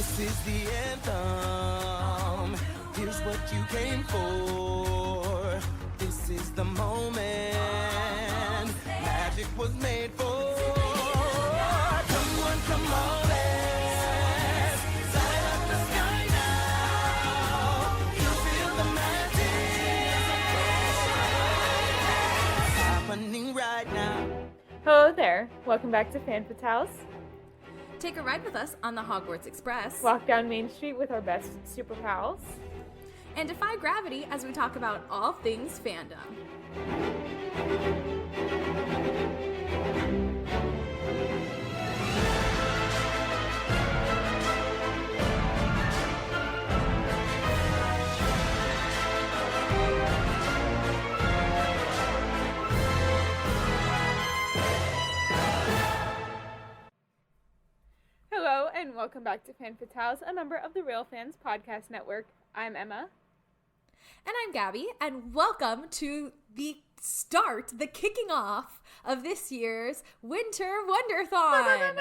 This is the anthem. Here's what you came for. This is the moment. Magic was made for. Come on, let's light up the sky now. You feel the magic happening right now. Hello there. Welcome back to Fan Fatales. Take a ride with us on the Hogwarts Express. Walk down Main Street with our best super pals. And defy gravity as we talk about all things fandom. Hello and welcome back to Fan Fatales, a member of the Real Fans Podcast Network. I'm Emma. And I'm Gaby, and welcome to the kicking off of this year's Winter Wonderthon.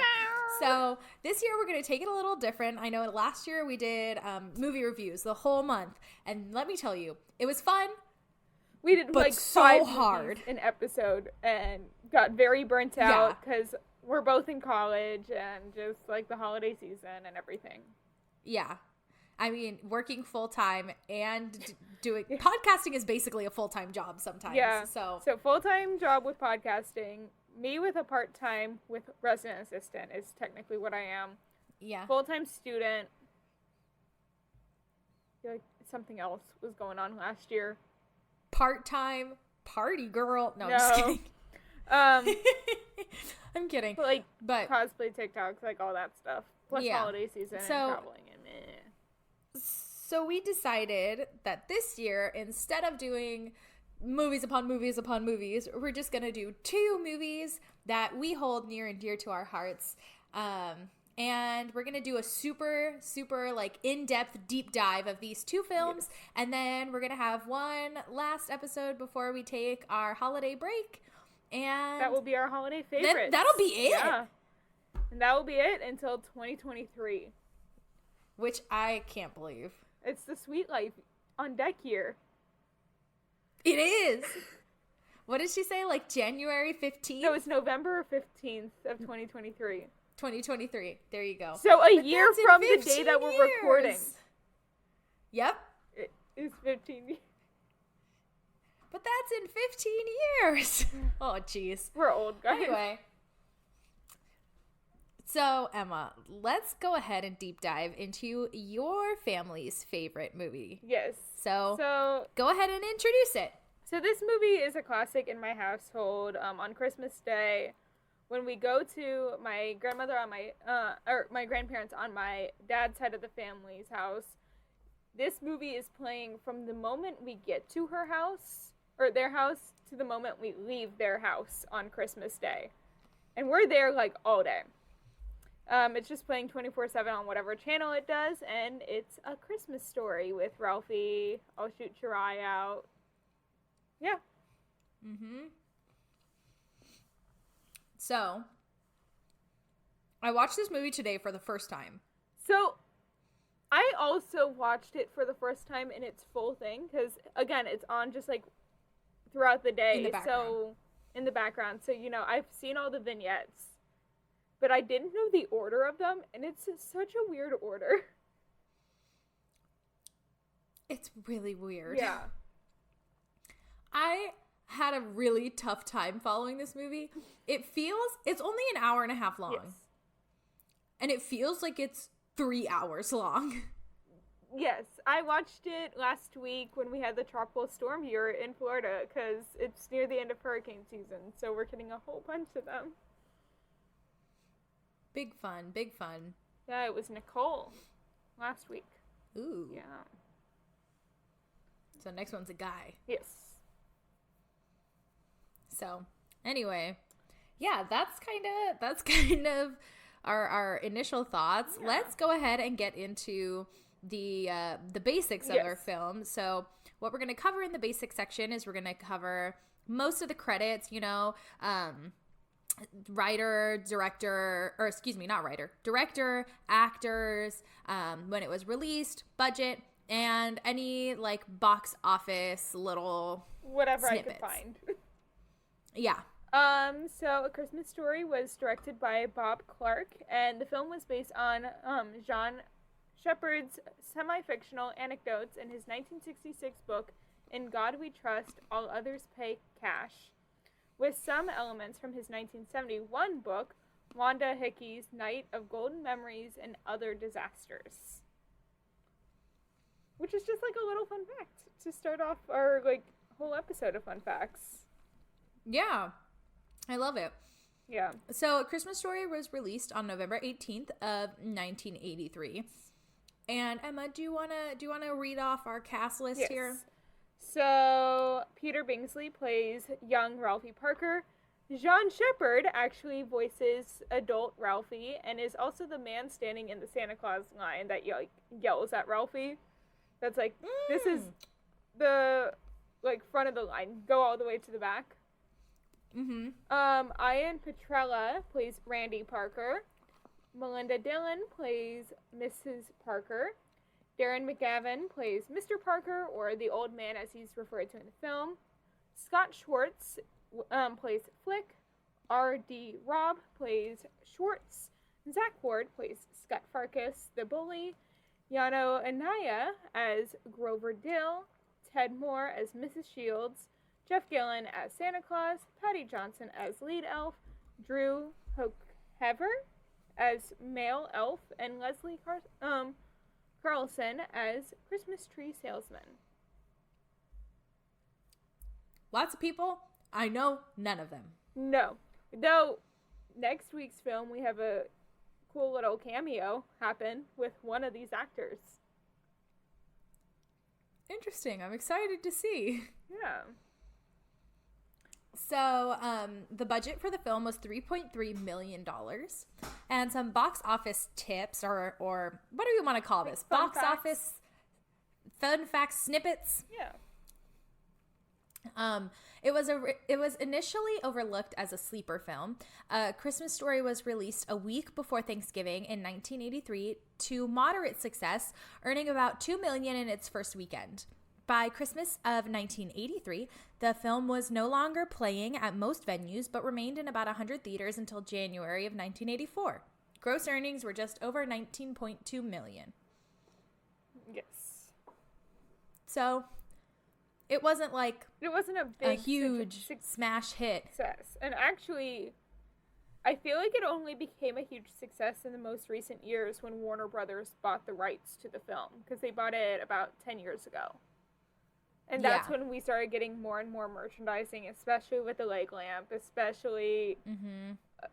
So this year we're going to take it a little different. I know last year we did movie reviews the whole month, and let me tell you, it was fun. We did like so 5 hard an episode and got very burnt out because we're both in college and just like the holiday season and everything. Yeah. I mean, working full-time and doing podcasting is basically a full-time job sometimes. Yeah. So full-time job with podcasting, me with a part-time with resident assistant is technically what I am. Yeah. Full-time student. I feel like something else was going on last year. Part-time party girl. No, I'm just kidding. I'm kidding. But cosplay TikToks, like all that stuff. Plus holiday season and traveling and meh. So we decided that this year, instead of doing movies upon movies upon movies, we're just going to do 2 movies that we hold near and dear to our hearts. And we're going to do a super, super like in-depth deep dive of these 2 films. Yes. And then we're going to have one last episode before we take our holiday break. And that will be our holiday favorites. That'll be it. Yeah. And that will be it until 2023. Which I can't believe. It's the sweet life on deck year. It is. What did she say? Like January 15th? No, it's November 15th of 2023. 2023. There you go. So a year from the day that we're recording. Yep. It is 15 years. But that's in 15 years. Oh, jeez. We're old, guys. Anyway. So, Emma, let's go ahead and deep dive into your family's favorite movie. Yes. So go ahead and introduce it. So this movie is a classic in my household. On Christmas Day, when we go to my grandmother on my grandparents on my dad's side of the family's house, this movie is playing from the moment we get to her house or their house to the moment we leave their house on Christmas Day. And we're there like all day. It's just playing 24/7 on whatever channel it does, and it's A Christmas Story with Ralphie, I'll Shoot Your Eye Out. Yeah. Mm-hmm. So, I watched this movie today for the first time. So, I also watched it for the first time in its full thing, because, again, it's on just, like, throughout the day. In the background. So, you know, I've seen all the vignettes. But I didn't know the order of them, and it's such a weird order. It's really weird. Yeah. I had a really tough time following this movie. It's only an hour and a half long. Yes. And it feels like it's 3 hours long. Yes, I watched it last week when we had the tropical storm here in Florida, because it's near the end of hurricane season, so we're getting a whole bunch of them. Big fun, big fun. Yeah, it was Nicole last week. Ooh. Yeah. So next one's a guy. Yes. So, anyway, yeah, that's kind of our initial thoughts. Yeah. Let's go ahead and get into the basics of our film. So, what we're going to cover in the basic section is we're going to cover most of the credits, you know, director, actors, when it was released, budget, and any like box office little Whatever snippets. I could find. Yeah. So A Christmas Story was directed by Bob Clark, and the film was based on John Shepard's semi-fictional anecdotes in his 1966 book, In God We Trust, All Others Pay Cash, with some elements from his 1971 book, Wanda Hickey's Night of Golden Memories and Other Disasters. Which is just like a little fun fact to start off our like whole episode of fun facts. Yeah. I love it. Yeah. So A Christmas Story was released on November 18th of 1983. And Emma, do you wanna read off our cast list here? So Peter Bingsley plays young Ralphie Parker. John Shepard actually voices adult Ralphie and is also the man standing in the Santa Claus line that yells at Ralphie. That's like, this is the like front of the line. Go all the way to the back. Mm-hmm. Ian Petrella plays Randy Parker. Melinda Dillon plays Mrs. Parker. Darren McGavin plays Mr. Parker, or the old man as he's referred to in the film. Scott Schwartz plays Flick. R.D. Robb plays Schwartz. Zach Ward plays Scott Farkas, the bully. Yano Anaya as Grover Dill. Ted Moore as Mrs. Shields. Jeff Gillen as Santa Claus. Patty Johnson as lead elf. Drew Hoekhever as male elf. And Leslie Carlson as Christmas tree salesman. Lots of people. I know none of them. No. Though, next week's film, we have a cool little cameo happen with one of these actors. Interesting. I'm excited to see. Yeah. So, the budget for the film was $3.3 million. And some box office tips, or what do you want to call this? Fun Box facts. office fun facts snippets. Yeah. It was initially overlooked as a sleeper film. Christmas Story was released a week before Thanksgiving in 1983 to moderate success, earning about $2 million in its first weekend. By Christmas of 1983, the film was no longer playing at most venues, but remained in about 100 theaters until January of 1984. Gross earnings were just over $19.2 million. Yes. So, it wasn't like It wasn't a a big huge smash hit. success. And actually, I feel like it only became a huge success in the most recent years when Warner Brothers bought the rights to the film, because they bought it about 10 years ago. And that's when we started getting more and more merchandising, especially with the leg lamp, especially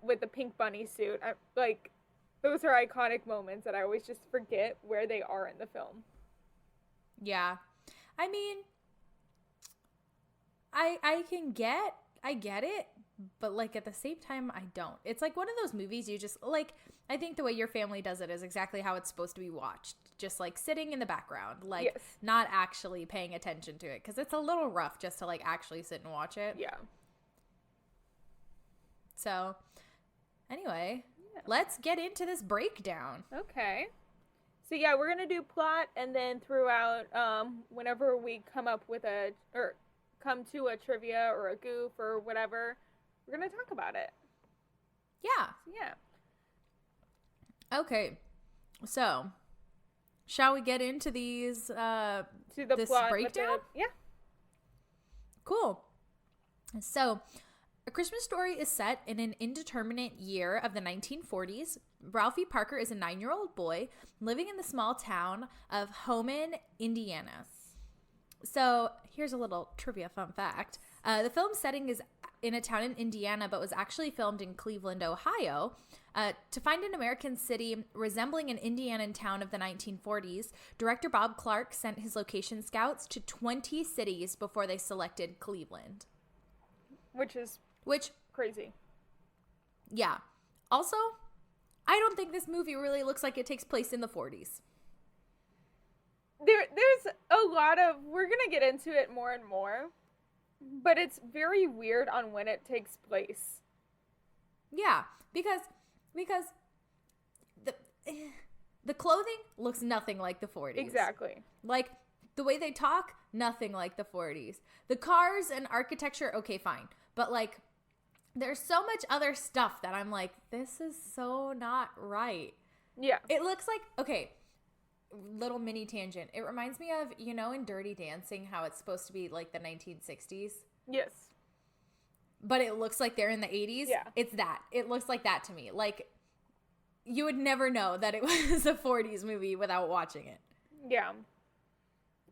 with the pink bunny suit. Those are iconic moments that I always just forget where they are in the film. Yeah. I mean, I get it, but like at the same time I don't. It's like one of those movies you just like, I think the way your family does it is exactly how it's supposed to be watched. Just like sitting in the background, like not actually paying attention to it, because it's a little rough just to like actually sit and watch it. Yeah. So anyway, let's get into this breakdown. Okay. So yeah, we're going to do plot, and then throughout, whenever we come to a trivia or a goof or whatever, we're going to talk about it. Yeah. So, yeah. Okay. So, shall we get into these To the this plot. breakdown? Yeah. Cool. So, A Christmas Story is set in an indeterminate year of the 1940s. Ralphie Parker is a 9-year-old boy living in the small town of Homan, Indiana. So, here's a little trivia fun fact. The film setting is in a town in Indiana, but was actually filmed in Cleveland, Ohio. To find an American city resembling an Indianan town of the 1940s, director Bob Clark sent his location scouts to 20 cities before they selected Cleveland. Which, Crazy. yeah. Also, I don't think this movie really looks like it takes place in the 40s. There's a lot of, we're going to get into it more and more, but it's very weird on when it takes place. Yeah, because the the clothing looks nothing like the 40s. Exactly. Like, the way they talk, nothing like the 40s. The cars and architecture, okay, fine. But, like, there's so much other stuff that I'm like, this is so not right. Yeah. It looks like, okay, little mini tangent. It reminds me of, you know, in Dirty Dancing, how it's supposed to be, like, the 1960s? Yes. But it looks like they're in the 80s? Yeah. It's that. It looks like that to me. Like, you would never know that it was a 40s movie without watching it. Yeah.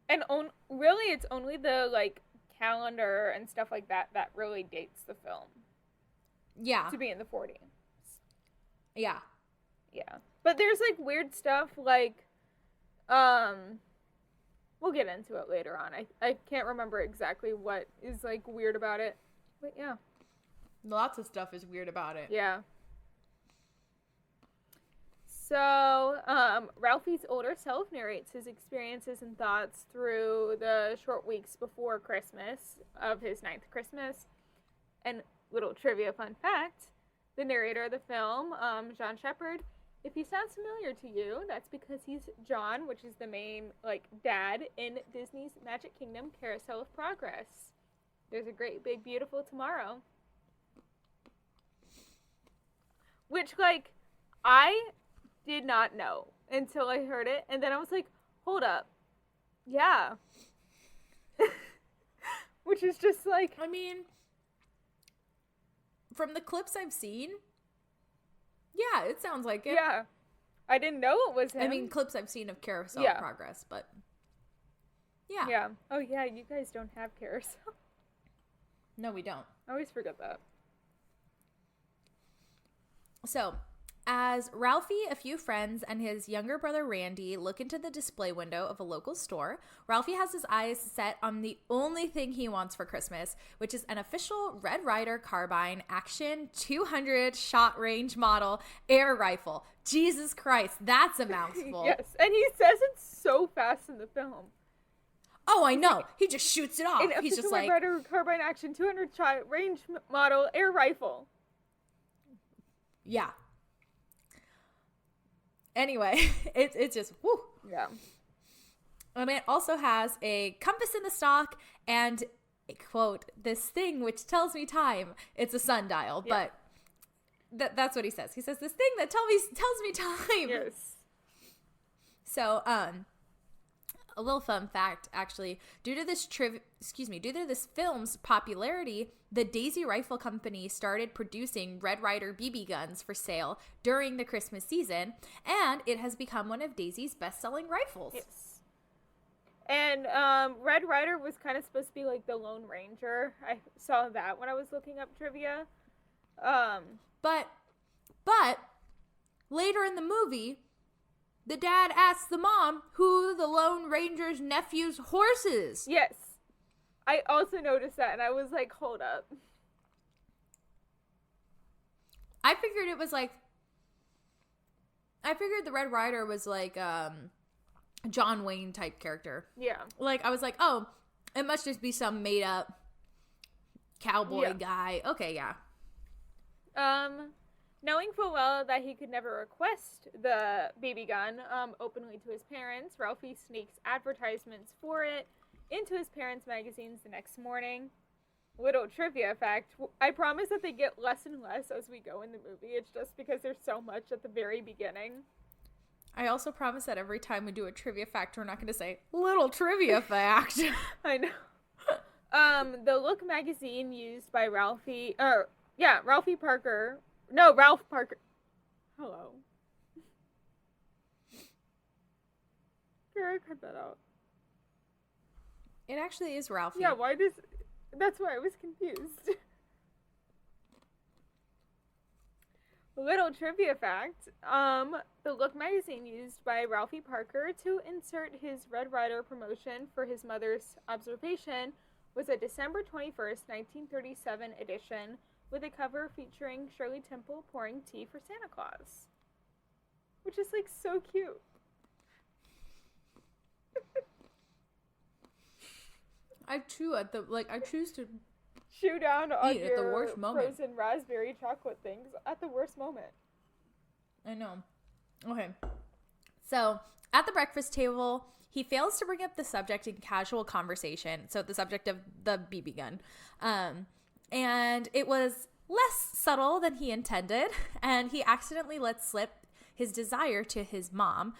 And really, it's only the, like, calendar and stuff like that that really dates the film Yeah. to be in the 40s. Yeah. Yeah. But there's, like, weird stuff, like, we'll get into it later on. I can't remember exactly what is, like, weird about it. But, yeah. Lots of stuff is weird about it. Yeah. So, Ralphie's older self narrates his experiences and thoughts through the short weeks before Christmas of his 9th Christmas. And little trivia fun fact, the narrator of the film, John Shepherd, if he sounds familiar to you, that's because he's John, which is the main, like, dad in Disney's Magic Kingdom Carousel of Progress. There's a great, big, beautiful tomorrow. Which, like, I did not know until I heard it, and then I was like, hold up. Yeah. Which is just like, I mean, from the clips I've seen, yeah, it sounds like it. yeah. I didn't know it was him. I mean, clips I've seen of Carousel Yeah. Progress, but yeah. Yeah. Oh, yeah, you guys don't have Carousel. No, we don't. I always forget that. So, as Ralphie, a few friends, and his younger brother Randy look into the display window of a local store, Ralphie has his eyes set on the only thing he wants for Christmas, which is an official Red Ryder Carbine Action 200 shot range model air rifle. Jesus Christ, that's a mouthful. Yes, and he says it so fast in the film. Oh, I know. He just shoots it off. An He's just official like, Red Ryder Carbine Action 200 shot range model air rifle. yeah. Anyway, it's just, whoo. Yeah. And it also has a compass in the stock and, quote, this thing which tells me time. It's a sundial, Yeah. but that's what he says. He says, this thing that tells me time. Yes. So, a little fun fact, actually, due to this film's popularity, the Daisy Rifle Company started producing Red Ryder BB guns for sale during the Christmas season, and it has become one of Daisy's best-selling rifles. Yes. And Red Ryder was kind of supposed to be like the Lone Ranger. I saw that when I was looking up trivia. But later in the movie, the dad asks the mom who the Lone Ranger's nephew's horse is. Yes. I also noticed that, and I was like, hold up. I figured the Red Ryder was like John Wayne type character. Yeah. Like, I was like, oh, it must just be some made up cowboy guy. Okay, yeah. Knowing full well that he could never request the BB gun openly to his parents, Ralphie sneaks advertisements for it into his parents' magazines the next morning. Little trivia fact, I promise that they get less and less as we go in the movie. It's just because there's so much at the very beginning. I also promise that every time we do a trivia fact, we're not going to say, little trivia fact. I know. The Look magazine used by Ralph Parker. Hello. Kara, cut that out. It actually is Ralphie. Yeah, that's why I was confused. Little trivia fact, the Look magazine used by Ralphie Parker to insert his Red Ryder promotion for his mother's observation was a December 21st, 1937 edition with a cover featuring Shirley Temple pouring tea for Santa Claus. Which is, like, so cute. I choose to chew down on Eat at the your worst moment. frozen raspberry chocolate things at the worst moment. I know. Okay. So, at the breakfast table, he fails to bring up the subject in casual conversation. So, the subject of the BB gun. And it was less subtle than he intended. And he accidentally lets slip his desire to his mom,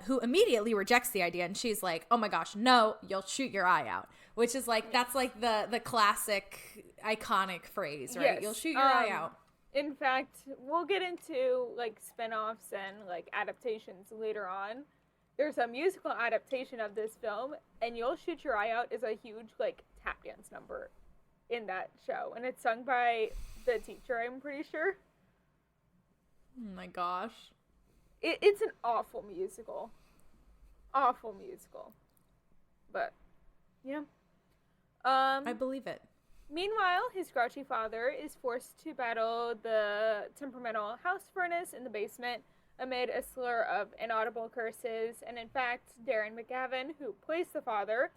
who immediately rejects the idea. And she's like, oh my gosh, no, you'll shoot your eye out. Which is like, that's like the classic iconic phrase, right? Yes. You'll shoot your eye out. In fact, we'll get into like spin-offs and like adaptations later on. There's a musical adaptation of this film, and You'll Shoot Your Eye Out is a huge like tap dance number in that show, and it's sung by the teacher, I'm pretty sure. Oh my gosh. It's an awful musical. Awful musical. But, yeah. I believe it. Meanwhile, his grouchy father is forced to battle the temperamental house furnace in the basement amid a slur of inaudible curses, and in fact, Darren McGavin, who plays the father,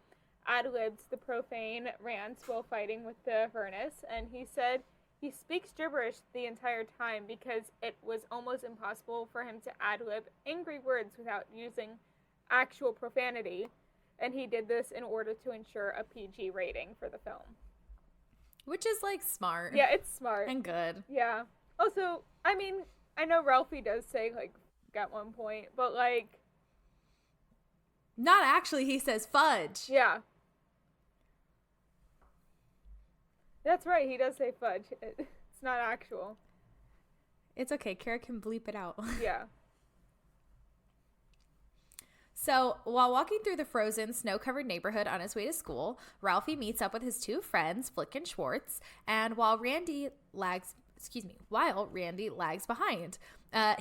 ad-libbed the profane rants while fighting with the furnace, and he said he speaks gibberish the entire time because it was almost impossible for him to ad-lib angry words without using actual profanity, and he did this in order to ensure a PG rating for the film. Which is, like, smart. Yeah, it's smart. And good. Yeah. Also, I mean, I know Ralphie does say, like, at one point, but, like... Not actually, he says fudge. Yeah. That's right, he does say fudge. It's not actual. It's okay, Kara can bleep it out. Yeah. So, while walking through the frozen, snow-covered neighborhood on his way to school, Ralphie meets up with his two friends, Flick and Schwartz, and while Randy lags behind,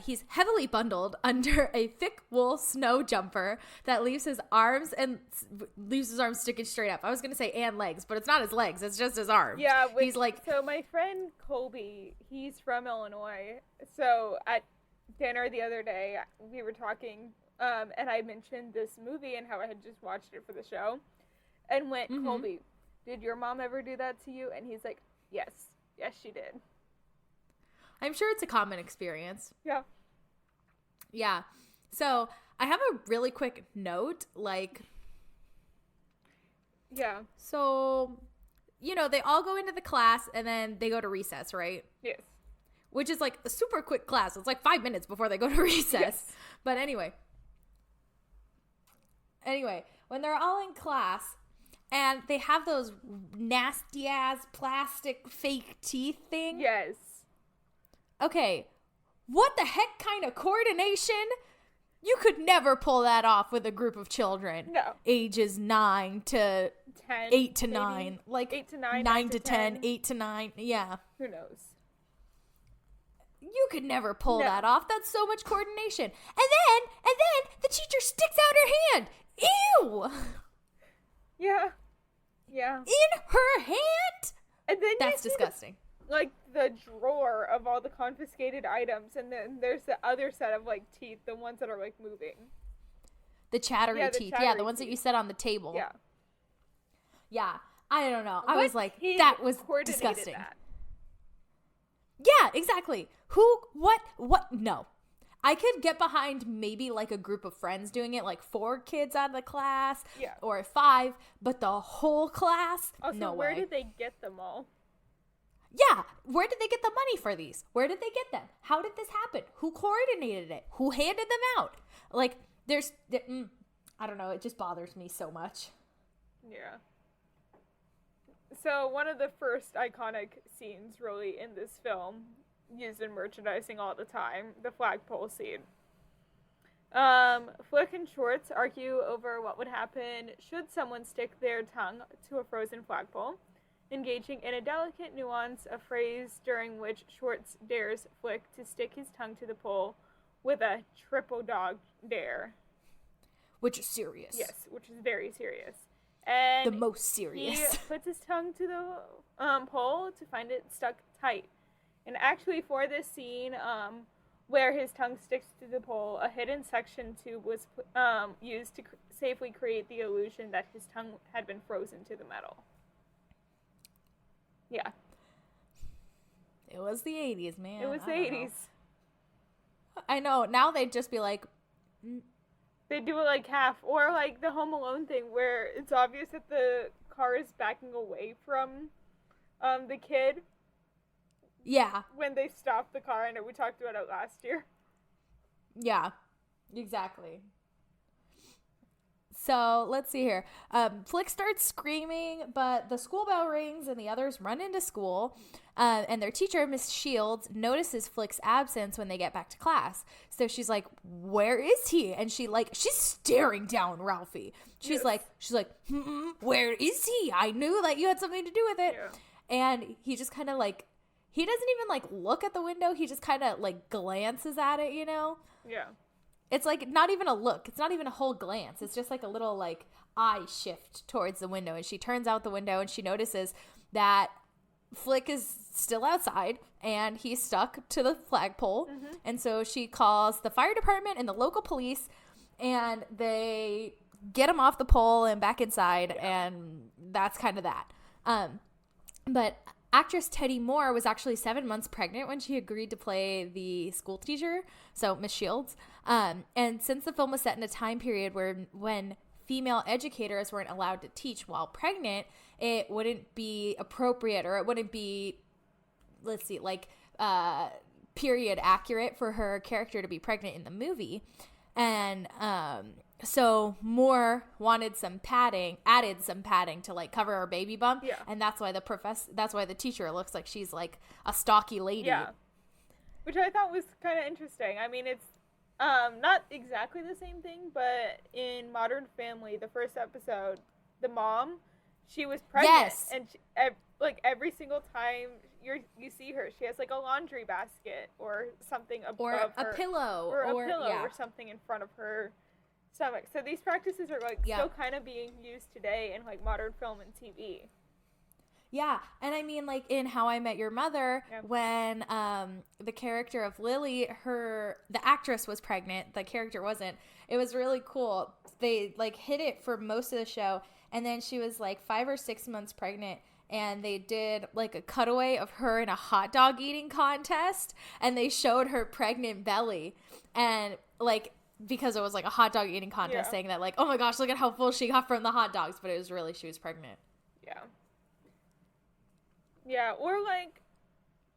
he's heavily bundled under a thick wool snow jumper that leaves his arms sticking straight up. I was gonna say and legs, but it's not his legs; it's just his arms. Yeah, he's like. So my friend Colby, he's from Illinois. So at dinner the other day, we were talking. And I mentioned this movie and how I had just watched it for the show, and went, Colby, did your mom ever do that to you? And he's like, yes, she did. I'm sure it's a common experience. Yeah. Yeah. So I have a really quick note, like. Yeah. So, they all go into the class and then they go to recess, right? Yes. Which is like a super quick class. It's like 5 minutes before they go to recess. Yes. But anyway, when they're all in class and they have those nasty ass plastic fake teeth thing. Yes. Okay, what the heck kind of coordination? You could never pull that off with a group of children. No. Ages 9 to 10. 8 to maybe? 9. Like 8 to 9. 9 to 10, 8 to 9. Yeah. Who knows? You could never pull No. that off. That's so much coordination. And then the teacher sticks out her hand. Ew! Yeah. Yeah. In her hand? And then That's disgusting. Like the drawer of all the confiscated items, and then there's the other set of like teeth, the ones that are like moving. The chattery Yeah, the teeth. chattery Yeah, the ones that teeth. you set on the table. Yeah. Yeah. I don't know. I What was like, kid that was coordinated disgusting. that? Yeah, exactly. Who, what, no. I could get behind maybe like a group of friends doing it, like 4 kids out of the class, Yeah. or 5, but the whole class, Also, no where way. did they get them all? Yeah, where did they get the money for these? Where did they get them? How did this happen? Who coordinated it? Who handed them out? Like, I don't know, it just bothers me so much. Yeah. So one of the first iconic scenes really in this film, used in merchandising all the time, the flagpole scene. Flick and Schwartz argue over what would happen should someone stick their tongue to a frozen flagpole, engaging in a delicate nuance of phrase during which Schwartz dares Flick to stick his tongue to the pole with a triple dog dare. Which is serious. Yes, which is very serious. And The most serious. he puts his tongue to the pole to find it stuck tight. And actually, for this scene, where his tongue sticks to the pole, a hidden suction tube was used to safely create the illusion that his tongue had been frozen to the metal. Yeah. It was the 80s, man. It was the I don't know. 80s. I know. Now they'd just be like, They do it like half, or like the Home Alone thing where it's obvious that the car is backing away from the kid yeah, when they stop the car. I know we talked about it last year. yeah, exactly. So let's see here. Flick starts screaming, but the school bell rings and the others run into school. And their teacher, Miss Shields, notices Flick's absence when they get back to class. So she's like, "Where is he?" And she's staring down Ralphie. She's Yes. like, "Where is he? I knew that you had something to do with it." Yeah. And he just kind of like, he doesn't even like look at the window. He just kind of like glances at it, you know? Yeah. It's like not even a look. It's not even a whole glance. It's just like a little like eye shift towards the window. And she turns out the window and she notices that Flick is still outside and he's stuck to the flagpole. Mm-hmm. And so she calls the fire department and the local police and they get him off the pole and back inside. Yeah. And that's kind of that. But actress Teddy Moore was actually 7 months pregnant when she agreed to play the school teacher, so Miss Shields. And since the film was set in a time period when female educators weren't allowed to teach while pregnant, it wouldn't be appropriate, or it wouldn't be, period accurate for her character to be pregnant in the movie. And so Moore added some padding to like cover her baby bump. Yeah. And that's why the teacher looks like she's like a stocky lady. Yeah. Which I thought was kind of interesting. I mean, it's not exactly the same thing, but in Modern Family, the first episode, the mom, she was pregnant. Yes. And she, every single time you see her, she has like a laundry basket or something above or her. a pillow Or something in front of her stomach. So these practices are like still kind of being used today in like modern film and TV. Yeah, and I mean, like, in How I Met Your Mother, when the character of Lily, the actress was pregnant, the character wasn't, it was really cool. They, like, hid it for most of the show, and then she was, like, 5 or 6 months pregnant, and they did, like, a cutaway of her in a hot dog eating contest, and they showed her pregnant belly, and, like, because it was, like, a hot dog eating contest, saying that, like, oh my gosh, look at how full she got from the hot dogs, but it was really, she was pregnant. Yeah. Yeah, or like,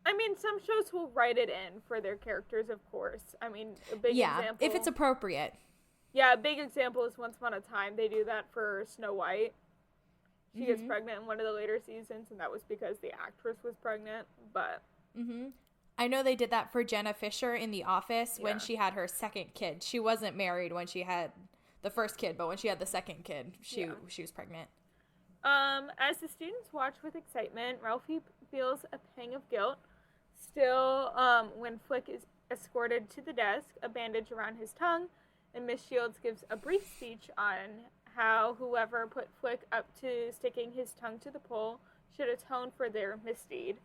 I mean, some shows will write it in for their characters, of course. I mean, a big example. If it's appropriate. Yeah, a big example is Once Upon a Time. They do that for Snow White. She gets pregnant in one of the later seasons, and that was because the actress was pregnant, but... I know they did that for Jenna Fisher in The Office when she had her second kid. She wasn't married when she had the first kid, but when she had the second kid, she was pregnant. As the students watch with excitement, Ralphie feels a pang of guilt. Still, when Flick is escorted to the desk, a bandage around his tongue, and Miss Shields gives a brief speech on how whoever put Flick up to sticking his tongue to the pole should atone for their misdeed.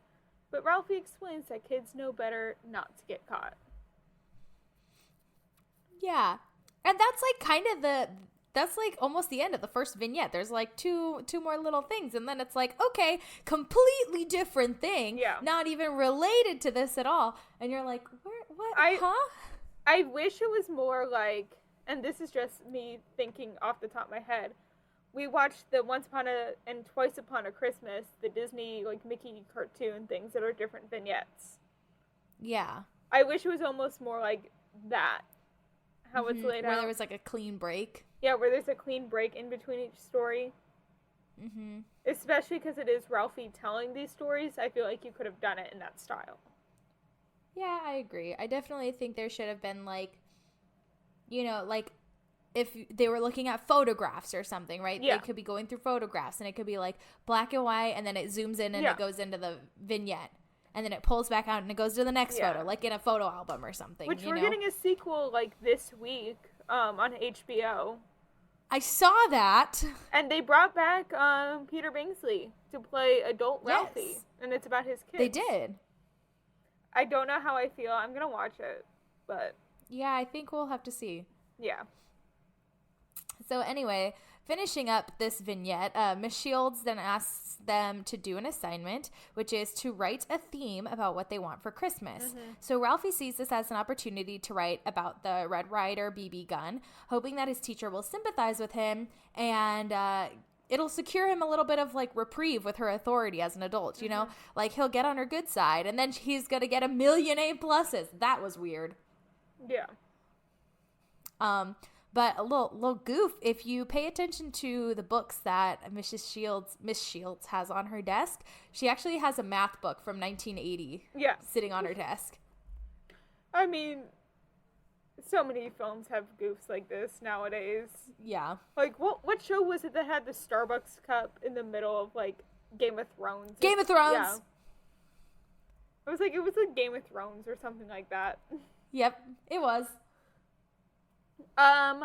But Ralphie explains that kids know better not to get caught. Yeah. And that's like kind of that's like almost the end of the first vignette. There's like two more little things, and then it's like, okay, completely different thing. Yeah. Not even related to this at all. And you're like, what? I wish it was more like, and this is just me thinking off the top of my head, we watched the Once Upon a and Twice Upon a Christmas, the Disney like Mickey cartoon things that are different vignettes. Yeah. I wish it was almost more like that. How it's laid out. Where there was like a clean break. Yeah, where there's a clean break in between each story. Mm-hmm. Especially because it is Ralphie telling these stories. I feel like you could have done it in that style. Yeah, I agree. I definitely think there should have been like, you know, like if they were looking at photographs or something, right? Yeah. They could be going through photographs and it could be like black and white and then it zooms in and it goes into the vignette. And then it pulls back out and it goes to the next photo, like in a photo album or something. Which we're getting a sequel like this week on HBO. I saw that. And they brought back Peter Bingsley to play adult Ralphie. And it's about his kids. They did. I don't know how I feel. I'm going to watch it. But yeah, I think we'll have to see. Yeah. So anyway, Finishing up this vignette, Miss Shields then asks them to do an assignment, which is to write a theme about what they want for Christmas. So Ralphie sees this as an opportunity to write about the Red Ryder BB gun, hoping that his teacher will sympathize with him and it'll secure him a little bit of like reprieve with her authority as an adult, you know, like he'll get on her good side and then he's going to get 1,000,000 A+. That was weird. Yeah. But a little goof, if you pay attention to the books that Miss Shields has on her desk, she actually has a math book from 1980 sitting on her desk. I mean, so many films have goofs like this nowadays. Yeah. Like, what show was it that had the Starbucks cup in the middle of, like, Game of Thrones? Game of Thrones? Yeah. It was like Game of Thrones or something like that. Yep, it was. On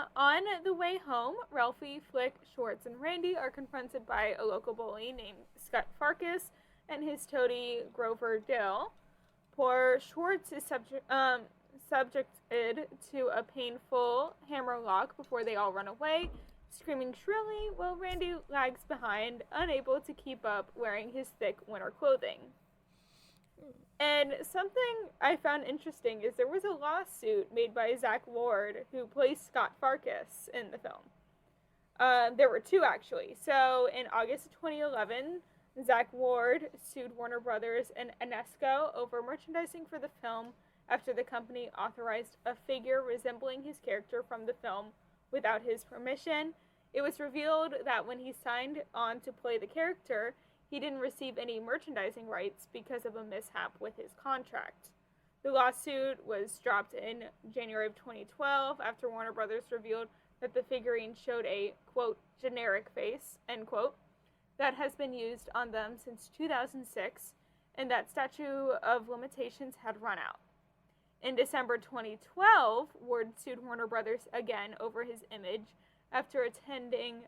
the way home, Ralphie, Flick, Schwartz, and Randy are confronted by a local bully named Scott Farkas and his toady Grover Dill. Poor Schwartz is subjected to a painful hammer lock before they all run away, screaming shrilly while Randy lags behind, unable to keep up wearing his thick winter clothing. And something I found interesting is there was a lawsuit made by Zach Lord, who plays Scott Farkas in the film. There were two, actually. So, in August of 2011, Zach Lord sued Warner Brothers and Enesco over merchandising for the film after the company authorized a figure resembling his character from the film without his permission. It was revealed that when he signed on to play the character, he didn't receive any merchandising rights because of a mishap with his contract. The lawsuit was dropped in January of 2012 after Warner Brothers revealed that the figurine showed a, quote, generic face, end quote, that has been used on them since 2006, and that statute of limitations had run out. In December 2012, Ward sued Warner Brothers again over his image after attending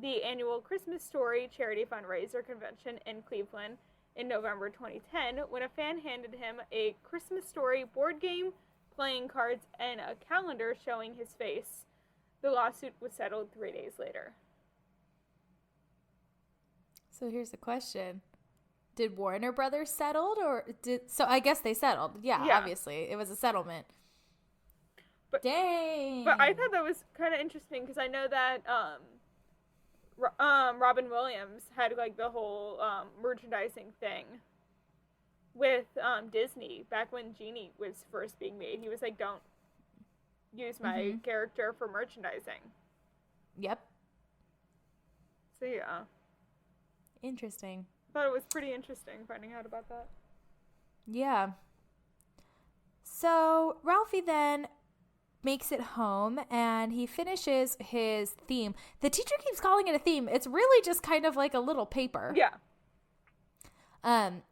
the annual Christmas Story charity fundraiser convention in Cleveland in November 2010 when a fan handed him a Christmas Story board game, playing cards, and a calendar showing his face. The lawsuit was settled 3 days later. So here's the question. Did Warner Brothers settled so I guess they settled. Yeah, obviously. It was a settlement. Dang. But I thought that was kind of interesting because I know that Robin Williams had like the whole merchandising thing with Disney back when Genie was first being made. He was like, don't use my character for merchandising. Yep. So yeah. Interesting. Thought it was pretty interesting finding out about that. Yeah. So Ralphie then makes it home and he finishes his theme. The teacher keeps calling it a theme. It's really just kind of like a little paper. Yeah.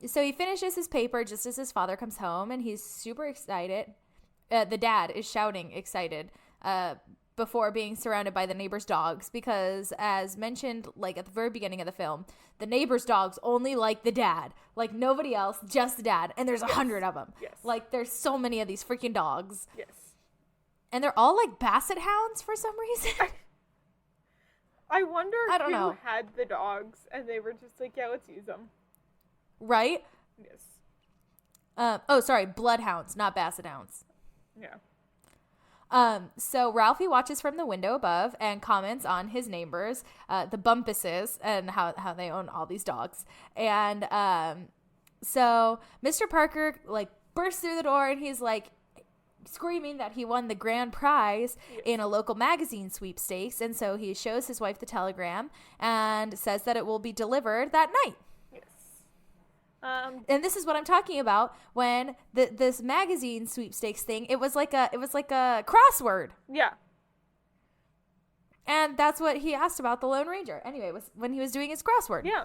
So he finishes his paper just as his father comes home and he's super excited. The dad is shouting excited before being surrounded by the neighbor's dogs because, as mentioned like at the very beginning of the film, the neighbor's dogs only like the dad. Like nobody else, just the dad. And there's 100 of them. Yes. Like there's so many of these freaking dogs. Yes. And they're all like basset hounds for some reason. I wonder don't know. who had the dogs and they were just like, yeah, let's use them. Right? Yes. Sorry, bloodhounds, not basset hounds. Yeah. So Ralphie watches from the window above and comments on his neighbors, the Bumpuses, and how they own all these dogs. And so Mr. Parker like bursts through the door and he's like screaming that he won the grand prize in a local magazine sweepstakes. And so he shows his wife the telegram and says that it will be delivered that night. And this is what I'm talking about when this magazine sweepstakes thing, it was like a crossword. Yeah. And that's what he asked about the Lone Ranger. Anyway, was when he was doing his crossword. Yeah.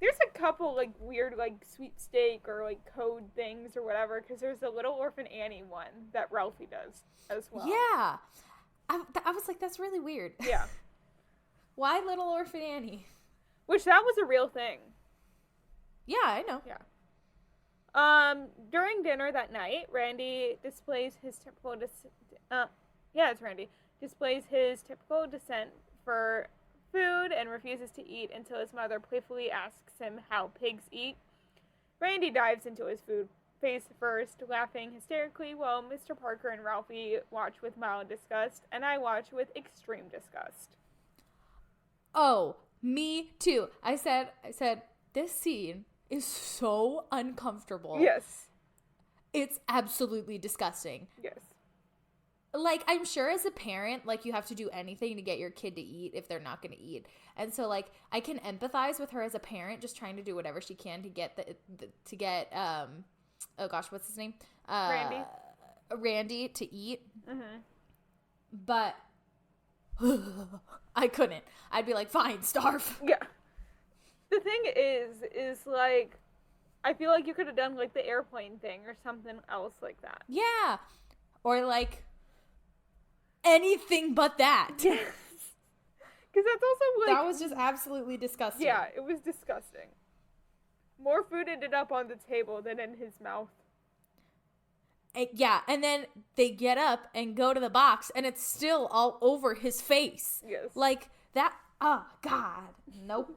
There's a couple like weird like sweepstake or like code things or whatever because there's a Little Orphan Annie one that Ralphie does as well. Yeah. I was like, that's really weird. Yeah. Why Little Orphan Annie? Which that was a real thing. Yeah, I know. Yeah. During dinner that night, Randy displays his typical Yeah, it's Randy. Displays his typical dissent for food and refuses to eat until his mother playfully asks him how pigs eat. Randy dives into his food face first, laughing hysterically while Mr. Parker and Ralphie watch with mild disgust, and I watch with extreme disgust. Oh, me too. I said, this scene is so uncomfortable. Yes. It's absolutely disgusting. Yes. Like, I'm sure as a parent, like, you have to do anything to get your kid to eat if they're not going to eat. And so, like, I can empathize with her as a parent, just trying to do whatever she can to get oh gosh, what's his name? Randy to eat. Mm-hmm. But I couldn't. I'd be like, fine, starve. Yeah. The thing is like, I feel like you could have done like the airplane thing or something else like that. Yeah. Or like anything but that. Yes. Because that's also like, that was just absolutely disgusting. Yeah, it was disgusting. More food ended up on the table than in his mouth. Yeah, and then they get up and go to the box, and it's still all over his face. Yes. Like, that, oh, God. Nope.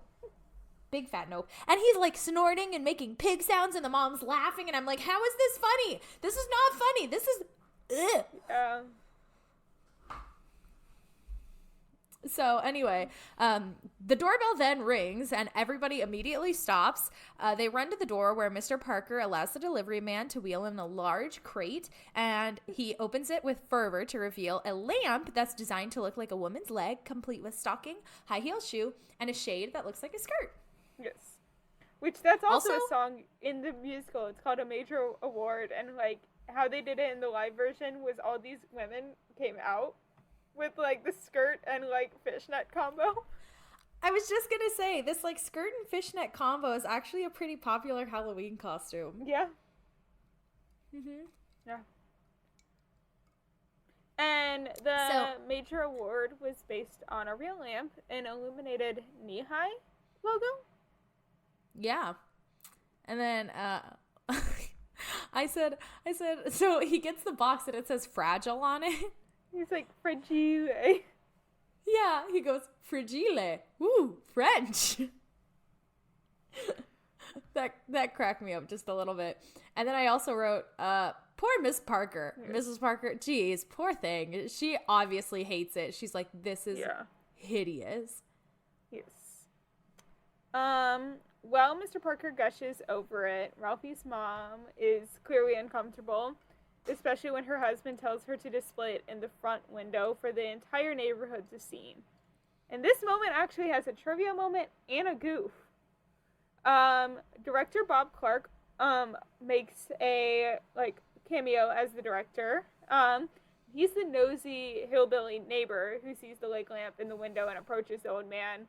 Big fat nope. And he's, like, snorting and making pig sounds, and the mom's laughing, and I'm like, how is this funny? This is not funny. This is, ugh. Yeah. So anyway, the doorbell then rings and everybody immediately stops. They run to the door where Mr. Parker allows the delivery man to wheel in a large crate, and he opens it with fervor to reveal a lamp that's designed to look like a woman's leg, complete with stocking, high heel shoe, and a shade that looks like a skirt. Yes. Which that's also a song in the musical. It's called A Major Award, and like how they did it in the live version was all these women came out with like the skirt and like fishnet combo. I was just gonna say, this like skirt and fishnet combo is actually a pretty popular Halloween costume. Yeah. Mm-hmm. Yeah. And the major award was based on a real lamp, an illuminated knee-high logo. Yeah. And then I said, so he gets the box and it says fragile on it. He's like, fragile. Yeah, he goes, fragile. Ooh, French. that cracked me up just a little bit. And then I also wrote, poor Miss Parker. Yes. Mrs. Parker, geez, poor thing. She obviously hates it. She's like, this is hideous. Yes. While Mr. Parker gushes over it, Ralphie's mom is clearly uncomfortable, especially when her husband tells her to display it in the front window for the entire neighborhood to see. And this moment actually has a trivia moment and a goof. Director Bob Clark makes a cameo as the director. He's the nosy hillbilly neighbor who sees the lake lamp in the window and approaches the old man,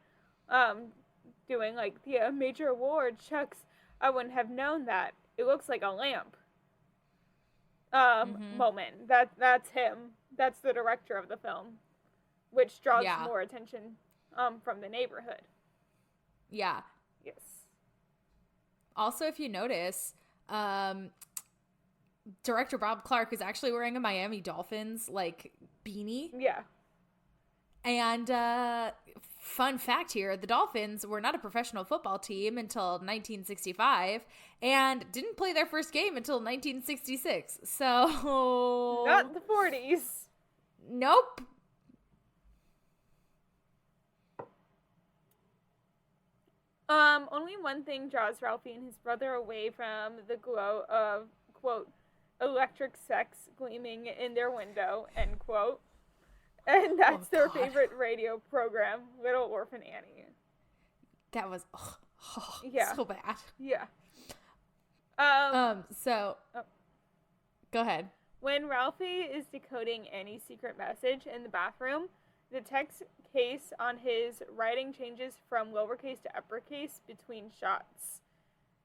doing the major award. Shucks, I wouldn't have known that. It looks like a lamp. Moment. That's him. That's the director of the film, which draws more attention from the neighborhood. Yeah. Yes. Also, if you notice, director Bob Clark is actually wearing a Miami Dolphins beanie. Yeah. And fun fact here, the Dolphins were not a professional football team until 1965 and didn't play their first game until 1966. So not the 40s. Nope. Only one thing draws Ralphie and his brother away from the glow of, quote, electric sex gleaming in their window, end quote. And that's their favorite radio program, Little Orphan Annie. That was so bad. Yeah. Go ahead. When Ralphie is decoding Annie's secret message in the bathroom, the text case on his writing changes from lowercase to uppercase between shots.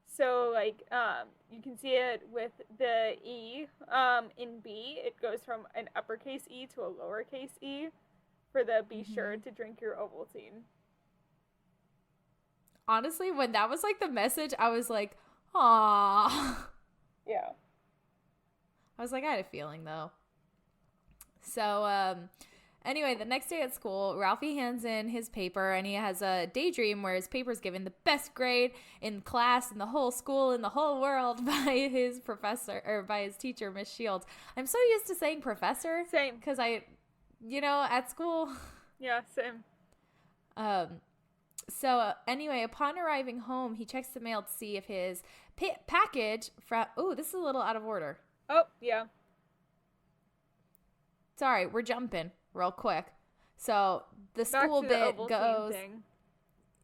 So, you can see it with the E in B. It goes from an uppercase E to a lowercase E for the be sure to drink your Ovaltine. Honestly, when that was, the message, I was like, aww. Yeah. I was like, I had a feeling, though. So, anyway, the next day at school, Ralphie hands in his paper, and he has a daydream where his paper's given the best grade in class, in the whole school, in the whole world by his professor, or by his teacher, Miss Shields. I'm so used to saying professor. Same. Because at school. Yeah, same. So anyway, upon arriving home, he checks the mail to see if his package from... Oh, this is a little out of order. Oh, yeah. Sorry, we're jumping real quick. So the school Back to bit the Ovaltine goes... thing.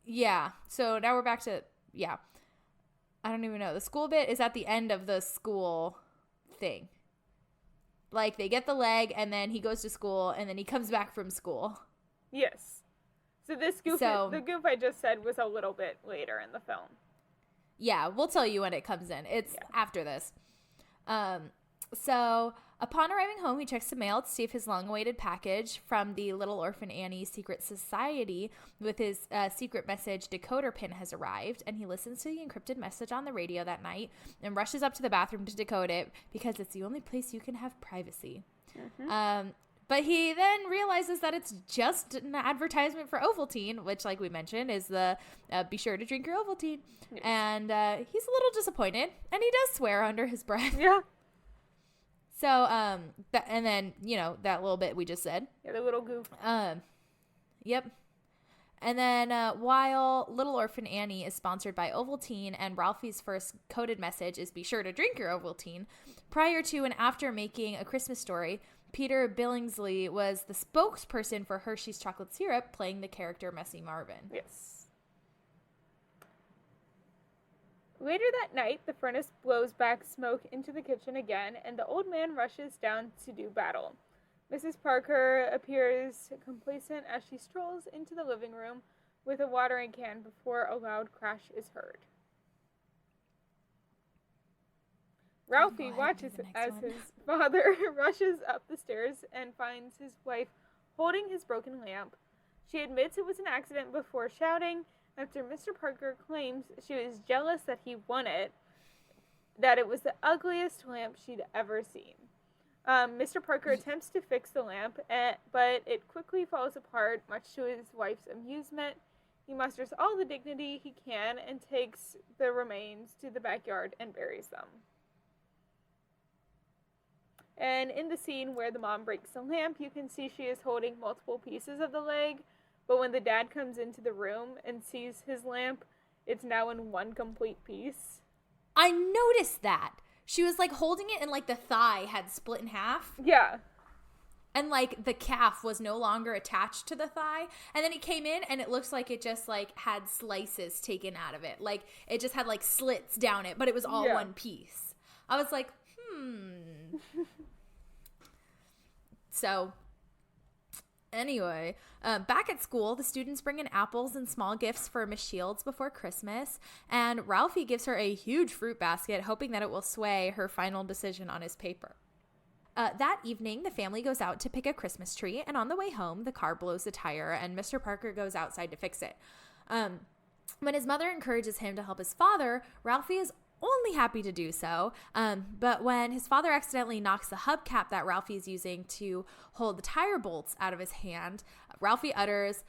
Yeah. So now we're back to... Yeah. I don't even know. The school bit is at the end of the school thing. Like, they get the leg, and then he goes to school, and then he comes back from school. Yes. So this goof, the goof I just said was a little bit later in the film. Yeah, we'll tell you when it comes in. It's after this. So upon arriving home, he checks the mail to see if his long-awaited package from the Little Orphan Annie Secret Society with his secret message decoder pin has arrived, and he listens to the encrypted message on the radio that night and rushes up to the bathroom to decode it because it's the only place you can have privacy. Mm-hmm. But he then realizes that it's just an advertisement for Ovaltine, which, like we mentioned, is the be sure to drink your Ovaltine. Yes. And he's a little disappointed, and he does swear under his breath. Yeah. So, and then, that little bit we just said. Yeah, the little goof. Yep. And then while Little Orphan Annie is sponsored by Ovaltine and Ralphie's first coded message is be sure to drink your Ovaltine, prior to and after making A Christmas Story, Peter Billingsley was the spokesperson for Hershey's chocolate syrup, playing the character Messy Marvin. Yes. Later that night, the furnace blows back smoke into the kitchen again, and the old man rushes down to do battle. Mrs. Parker appears complacent as she strolls into the living room with a watering can before a loud crash is heard. Ralphie watches as his father rushes up the stairs and finds his wife holding his broken lamp. She admits it was an accident before shouting after Mr. Parker claims she was jealous that he won it, that it was the ugliest lamp she'd ever seen. Mr. Parker attempts to fix the lamp, but it quickly falls apart, much to his wife's amusement. He musters all the dignity he can and takes the remains to the backyard and buries them. And in the scene where the mom breaks the lamp, you can see she is holding multiple pieces of the leg, but when the dad comes into the room and sees his lamp, it's now in one complete piece. I noticed that. She was, holding it and, the thigh had split in half. Yeah. And, the calf was no longer attached to the thigh. And then it came in, and it looks like it just, had slices taken out of it. It just had, slits down it, but it was all one piece. I was like, So, anyway, back at school, the students bring in apples and small gifts for Miss Shields before Christmas, and Ralphie gives her a huge fruit basket, hoping that it will sway her final decision on his paper. That evening, the family goes out to pick a Christmas tree, and on the way home, the car blows a tire, and Mr. Parker goes outside to fix it. When his mother encourages him to help his father, Ralphie is only happy to do so, but when his father accidentally knocks the hubcap that Ralphie is using to hold the tire bolts out of his hand, Ralphie utters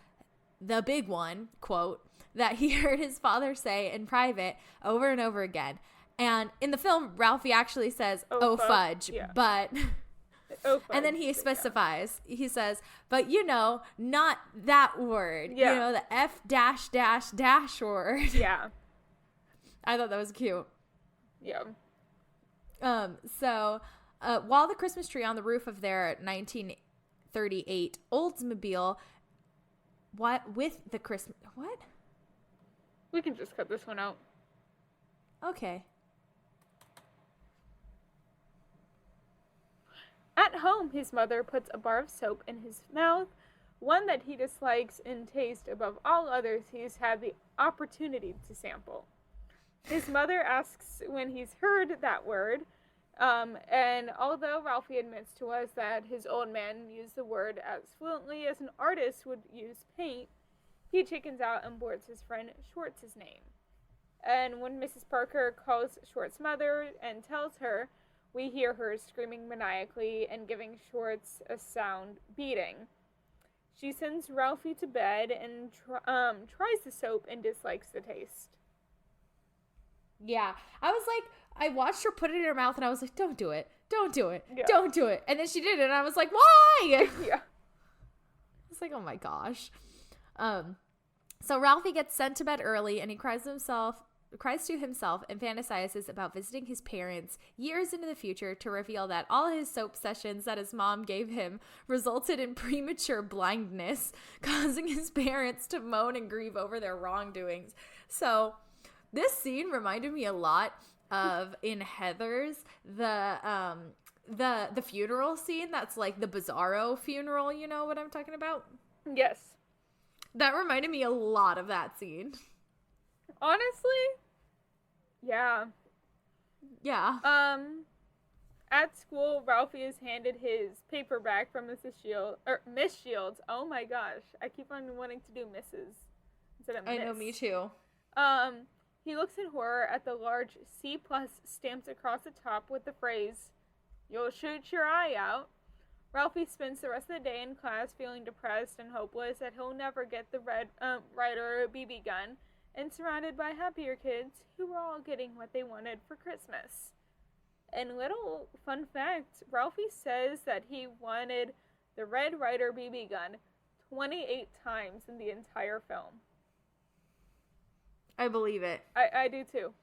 the big one, quote, that he heard his father say in private over and over again. And in the film, Ralphie actually says, oh fudge, but... Oh, fudge. And then he specifies, he says, but not that word, the F dash dash dash word. Yeah. I thought that was cute. Yeah. So, while the Christmas tree on the roof of their 1938 Oldsmobile, what? We can just cut this one out. Okay. At home, his mother puts a bar of soap in his mouth, one that he dislikes in taste above all others he's had the opportunity to sample. His mother asks when he's heard that word, and although Ralphie admits to us that his old man used the word as fluently as an artist would use paint, he chickens out and blurts his friend Schwartz's name. And when Mrs. Parker calls Schwartz's mother and tells her we hear her screaming maniacally and giving Schwartz a sound beating. She sends Ralphie to bed and tries the soap and dislikes the taste. Yeah. I was like, I watched her put it in her mouth and I was like, don't do it. Don't do it. Yeah. Don't do it. And then she did it and I was like, why? Yeah. It's like, oh my gosh. So Ralphie gets sent to bed early and he cries to himself and fantasizes about visiting his parents years into the future to reveal that all his soap sessions that his mom gave him resulted in premature blindness, causing his parents to moan and grieve over their wrongdoings. So this scene reminded me a lot of in Heathers, the funeral scene that's like the Bizarro funeral, you know what I'm talking about? Yes. That reminded me a lot of that scene. Honestly, yeah. Yeah. At school, Ralphie is handed his paperback from Miss Shields. Oh my gosh, I keep on wanting to do Mrs. instead of Miss. I know, me too. He looks in horror at the large C+ stamped across the top with the phrase, "You'll shoot your eye out." Ralphie spends the rest of the day in class feeling depressed and hopeless that he'll never get the Red Ryder BB gun, and surrounded by happier kids who were all getting what they wanted for Christmas. And little fun fact, Ralphie says that he wanted the Red Ryder BB gun 28 times in the entire film. I believe it. I do too.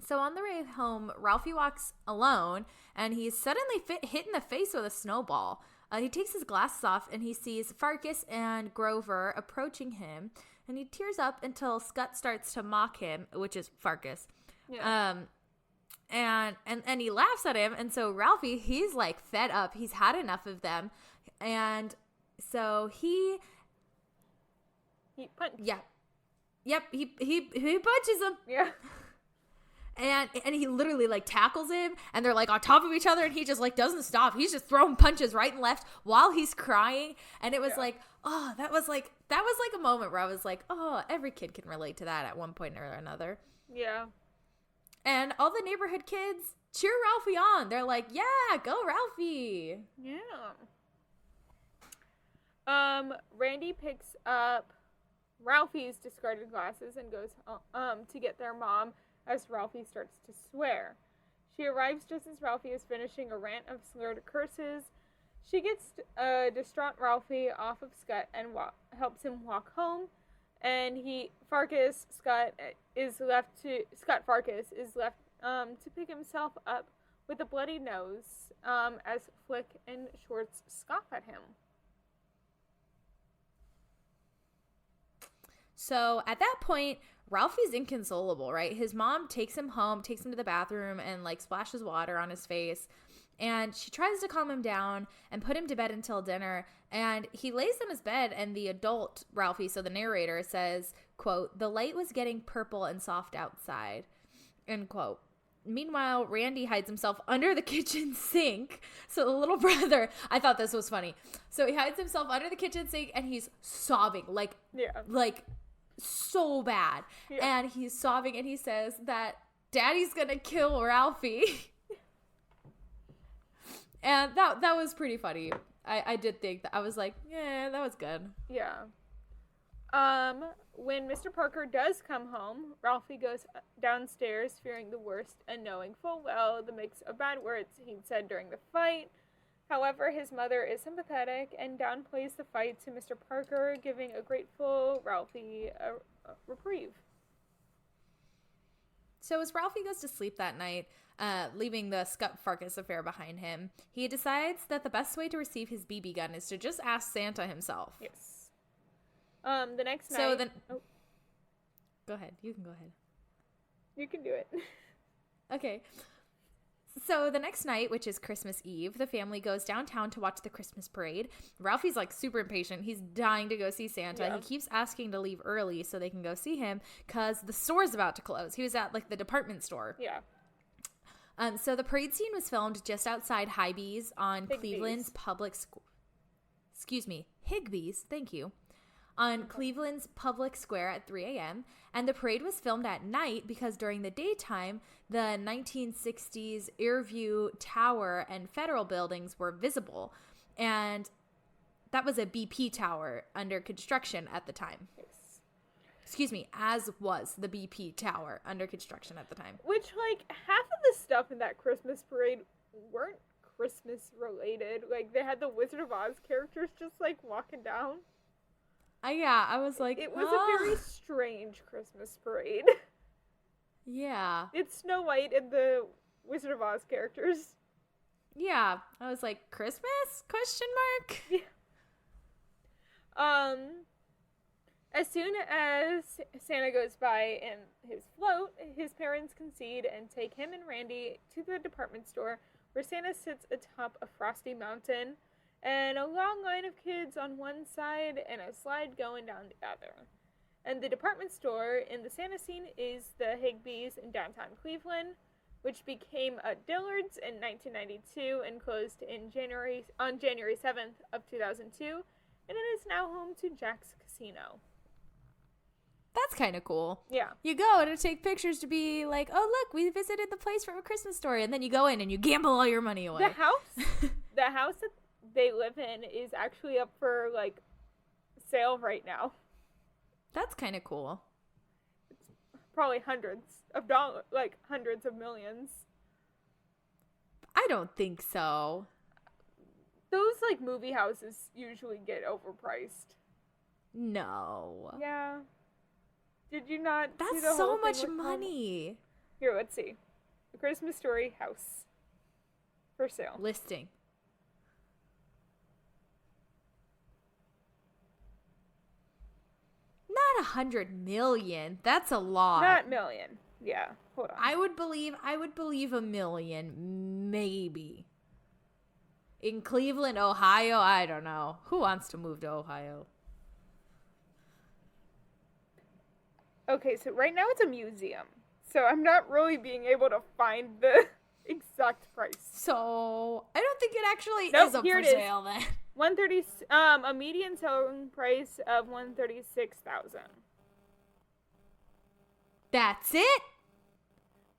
So on the way home, Ralphie walks alone, and he's suddenly hit in the face with a snowball. He takes his glasses off, and he sees Farkas and Grover approaching him, and he tears up until Scott starts to mock him, which is Farkas. Yeah. And he laughs at him, and so Ralphie, he's like fed up. He's had enough of them, and so he punched. Yeah. Yep, he punches him. Yeah. And he literally like tackles him, and they're like on top of each other, and he just like doesn't stop. He's just throwing punches right and left while he's crying. And it was like, oh, that was like a moment where I was like, oh, every kid can relate to that at one point or another. Yeah. And all the neighborhood kids cheer Ralphie on. They're like, yeah, go Ralphie. Yeah. Randy picks up Ralphie's discarded glasses and goes to get their mom as Ralphie starts to swear. She arrives just as Ralphie is finishing a rant of slurred curses. She gets distraught Ralphie off of Scott and helps him walk home. And Farkas is left to pick himself up with a bloody nose as Flick and Schwartz scoff at him. So at that point, Ralphie's inconsolable, right? His mom takes him home, takes him to the bathroom, and like splashes water on his face. And she tries to calm him down and put him to bed until dinner. And he lays on his bed, and the adult Ralphie, so the narrator, says, quote, "The light was getting purple and soft outside," end quote. Meanwhile, Randy hides himself under the kitchen sink. So the little brother, I thought this was funny. So he hides himself under the kitchen sink, and he's sobbing like so bad. Yeah. And he's sobbing, and he says that Daddy's gonna kill Ralphie. And that was pretty funny. I did think that. I was like, yeah, that was good. Yeah. When Mr. Parker does come home, Ralphie goes downstairs fearing the worst and knowing full well the mix of bad words he'd said during the fight. However, his mother is sympathetic and downplays the fight to Mr. Parker, giving a grateful Ralphie a reprieve. So as Ralphie goes to sleep that night, leaving the Scott Farkas affair behind him, he decides that the best way to receive his BB gun is to just ask Santa himself. Yes. The next night... Go ahead. You can go ahead. You can do it. Okay. So the next night, which is Christmas Eve, the family goes downtown to watch the Christmas parade. Ralphie's like super impatient. He's dying to go see Santa. Yeah. He keeps asking to leave early so they can go see him because the store's about to close. He was at like the department store. Yeah. So the parade scene was filmed just outside Higbee's on Higbee's. Cleveland's public school. Excuse me, Higbee's. Thank you. on Cleveland's public square at 3 a.m. And the parade was filmed at night because during the daytime, the 1960s Airview Tower and federal buildings were visible. And that was a BP tower under construction at the time. Yes. Excuse me, as was the BP tower under construction at the time. Which, like, half of the stuff in that Christmas parade weren't Christmas related. Like, they had the Wizard of Oz characters just, like, walking down. Yeah, I was like, It was a very strange Christmas parade. Yeah. It's Snow White and the Wizard of Oz characters. Yeah. I was like, Christmas? Question mark? Yeah. As soon as Santa goes by in his float, his parents concede and take him and Randy to the department store where Santa sits atop a frosty mountain and a long line of kids on one side and a slide going down the other. And the department store in the Santa scene is the Higbee's in downtown Cleveland, which became a Dillard's in 1992 and closed on January 7th of 2002, and it is now home to Jack's Casino. That's kind of cool. Yeah. You go to take pictures to be like, oh, look, we visited the place from A Christmas Story. And then you go in and you gamble all your money away. The house that they live in is actually up for, like, sale right now. That's kind of cool. It's probably hundreds of dollars, like hundreds of millions. I don't think so. Those, like, movie houses usually get overpriced. No. Yeah. Did you not see That's the so whole thing much with money. Here, let's see. The Christmas Story house. For sale. Listing. Not 100 million. That's a lot. Not million. Yeah. Hold on. I would believe $1 million, maybe. In Cleveland, Ohio, I don't know. Who wants to move to Ohio? Okay, so right now it's a museum. So I'm not really being able to find the exact price. So I don't think it actually Nope, is up here for it is. sale then. 130 a median selling price of 136,000. That's it?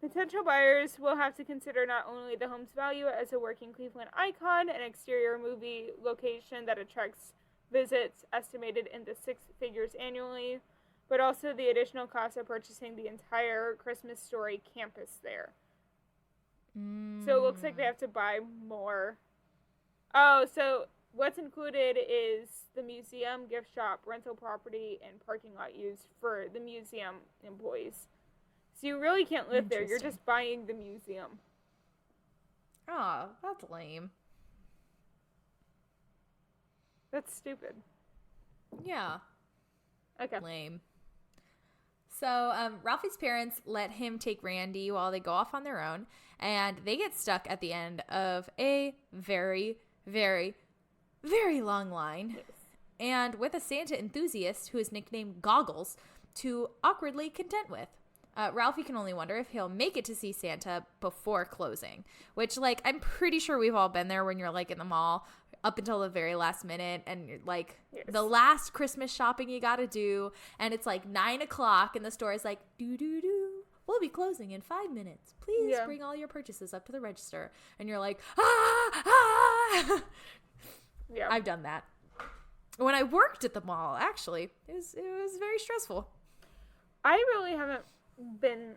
Potential buyers will have to consider not only the home's value as a working Cleveland icon, an exterior movie location that attracts visits estimated in the six figures annually, but also the additional cost of purchasing the entire Christmas Story campus there. So it looks like they have to buy more. Oh, so what's included is the museum, gift shop, rental property, and parking lot used for the museum employees. So you really can't live there. You're just buying the museum. Oh, that's lame. That's stupid. Yeah. Okay. Lame. So Ralphie's parents let him take Randy while they go off on their own, and they get stuck at the end of a very, very, very long line. Yes. And with a Santa enthusiast who is nicknamed Goggles to awkwardly contend with. Ralphie can only wonder if he'll make it to see Santa before closing, which, like, I'm pretty sure we've all been there when you're, like, in the mall up until the very last minute and you're, like, Yes. the last Christmas shopping you gotta do, and it's, like, 9 o'clock and the store is like, doo-doo-doo, we'll be closing in 5 minutes. Please bring all your purchases up to the register. And you're like, ah! Yeah. I've done that. When I worked at the mall, actually, it was very stressful. I really haven't been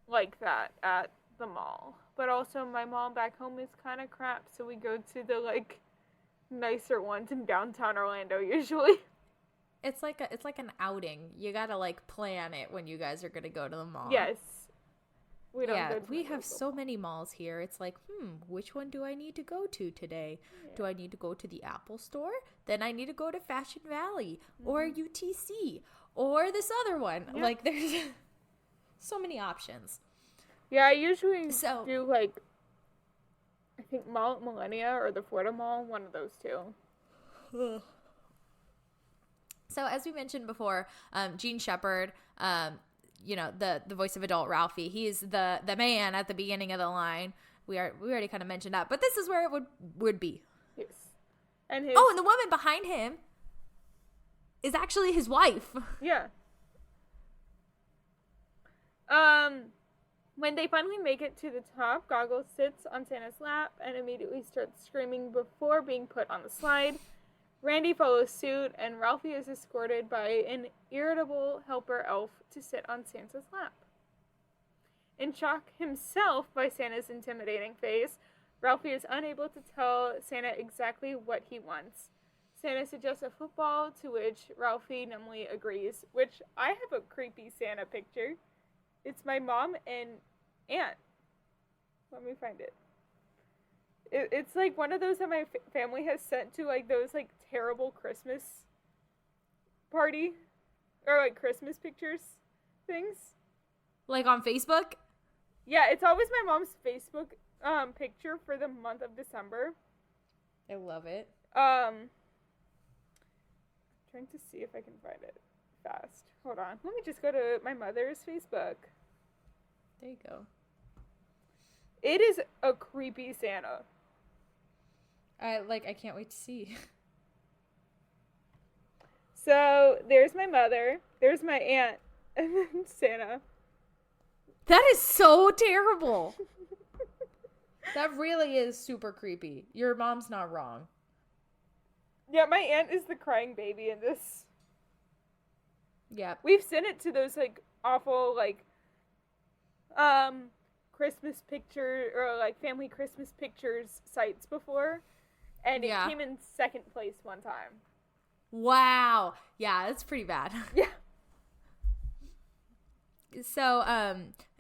like that at the mall. But also my mall back home is kind of crap, so we go to the, like, nicer ones in downtown Orlando usually. It's like an outing. You gotta, like, plan it when you guys are gonna go to the mall. Yes. We don't go to we the have local so mall. many malls here. It's like, which one do I need to go to today? Yeah. Do I need to go to the Apple Store? Then I need to go to Fashion Valley or UTC or this other one. Yeah. Like, there's so many options. Yeah, I usually So- do, like, I think Mall at Millennia or the Florida Mall, one of those two. So as we mentioned before, Gene Shepard, you know, the voice of adult Ralphie, he's the man at the beginning of the line. We already kind of mentioned that, but this is where it would be. Yes. And his, Oh, and the woman behind him is actually his wife. Yeah. When they finally make it to the top, Goggles sits on Santa's lap and immediately starts screaming before being put on the slide. Randy follows suit, and Ralphie is escorted by an irritable helper elf to sit on Santa's lap. In shock himself by Santa's intimidating face, Ralphie is unable to tell Santa exactly what he wants. Santa suggests a football, to which Ralphie numbly agrees, which I have a creepy Santa picture. It's my mom and aunt. Let me find it. It's like one of those that my family has sent to like those like terrible Christmas party or like Christmas pictures things. Like on Facebook? Yeah, it's always my mom's Facebook picture for the month of December. I love it. Trying to see if I can find it fast. Hold on. Let me just go to my mother's Facebook. There you go. It is a creepy Santa. I can't wait to see. So, there's my mother, there's my aunt, and then Santa. That is so terrible. That really is super creepy. Your mom's not wrong. Yeah, my aunt is the crying baby in this. Yeah. We've sent it to those, like, awful, like, Christmas picture, or, like, family Christmas pictures sites before, and it came in second place one time. Wow. Yeah, that's pretty bad. Yeah. So,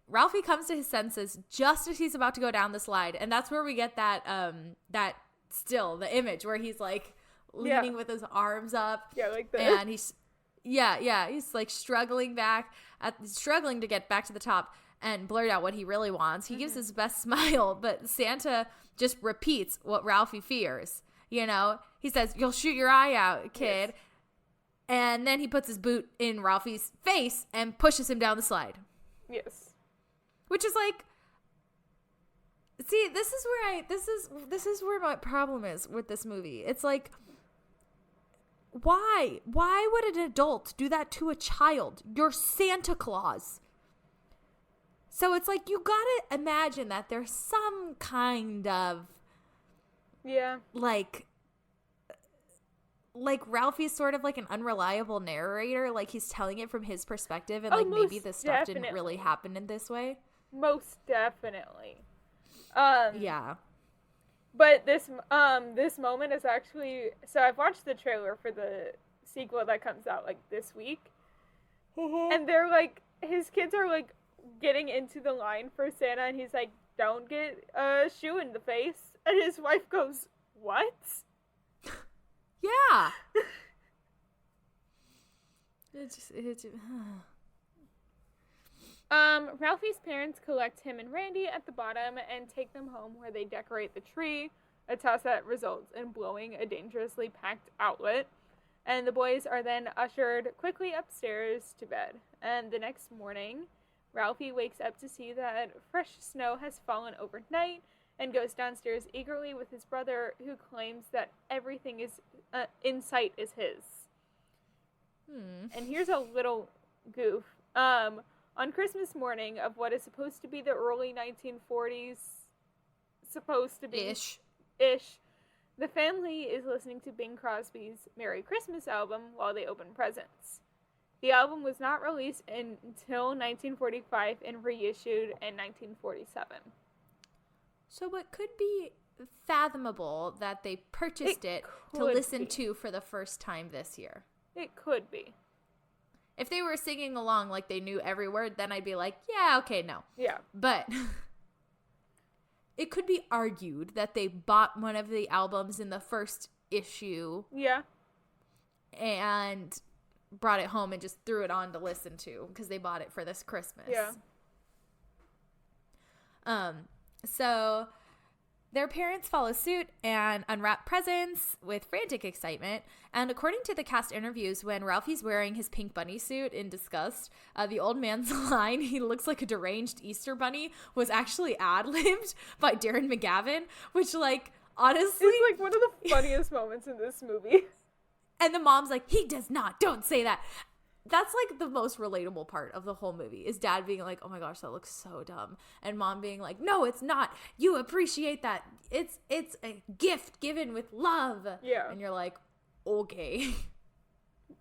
Ralphie comes to his senses just as he's about to go down the slide, and that's where we get that the image where he's, like, leaning with his arms up. Yeah, like this. And he's like struggling to get back to the top and blurt out what he really wants. He gives his best smile, but Santa just repeats what Ralphie fears. You know, he says, "You'll shoot your eye out, kid." Yes. And then he puts his boot in Ralphie's face and pushes him down the slide. Yes. Which is like, see, this is where my problem is with this movie. It's like, why would an adult do that to a child? You're Santa Claus. So it's like, you gotta imagine that there's some kind of, like Ralphie's sort of like an unreliable narrator, like he's telling it from his perspective, and like maybe this stuff didn't really happen in this way. Most definitely. Yeah. But this moment is actually, so I've watched the trailer for the sequel that comes out like this week. And they're like, his kids are like getting into the line for Santa, and he's like, "Don't get a shoe in the face." And his wife goes, "What?" Yeah. Ralphie's parents collect him and Randy at the bottom and take them home, where they decorate the tree, a task that results in blowing a dangerously packed outlet. And the boys are then ushered quickly upstairs to bed. And the next morning, Ralphie wakes up to see that fresh snow has fallen overnight, and goes downstairs eagerly with his brother, who claims that everything is in sight is his. And here's a little goof. On Christmas morning of what is supposed to be the early 1940s, ish, the family is listening to Bing Crosby's Merry Christmas album while they open presents. The album was not released until 1945 and reissued in 1947. So it could be fathomable that they purchased it to listen to for the first time this year. It could be. If they were singing along like they knew every word, then I'd be like, yeah, okay, no. Yeah. But it could be argued that they bought one of the albums in the first issue. Yeah. And brought it home and just threw it on to listen to because they bought it for this Christmas. Yeah. So their parents follow suit and unwrap presents with frantic excitement. And according to the cast interviews, when Ralphie's wearing his pink bunny suit in disgust, the old man's line, "He looks like a deranged Easter bunny," was actually ad-libbed by Darren McGavin, which, like, honestly... It's, like, one of the funniest moments in this movie. And the mom's like, he does not, don't say that. That's like the most relatable part of the whole movie is dad being like, oh my gosh, that looks so dumb. And mom being like, no, it's not. You appreciate that. It's a gift given with love. Yeah. And you're like, okay.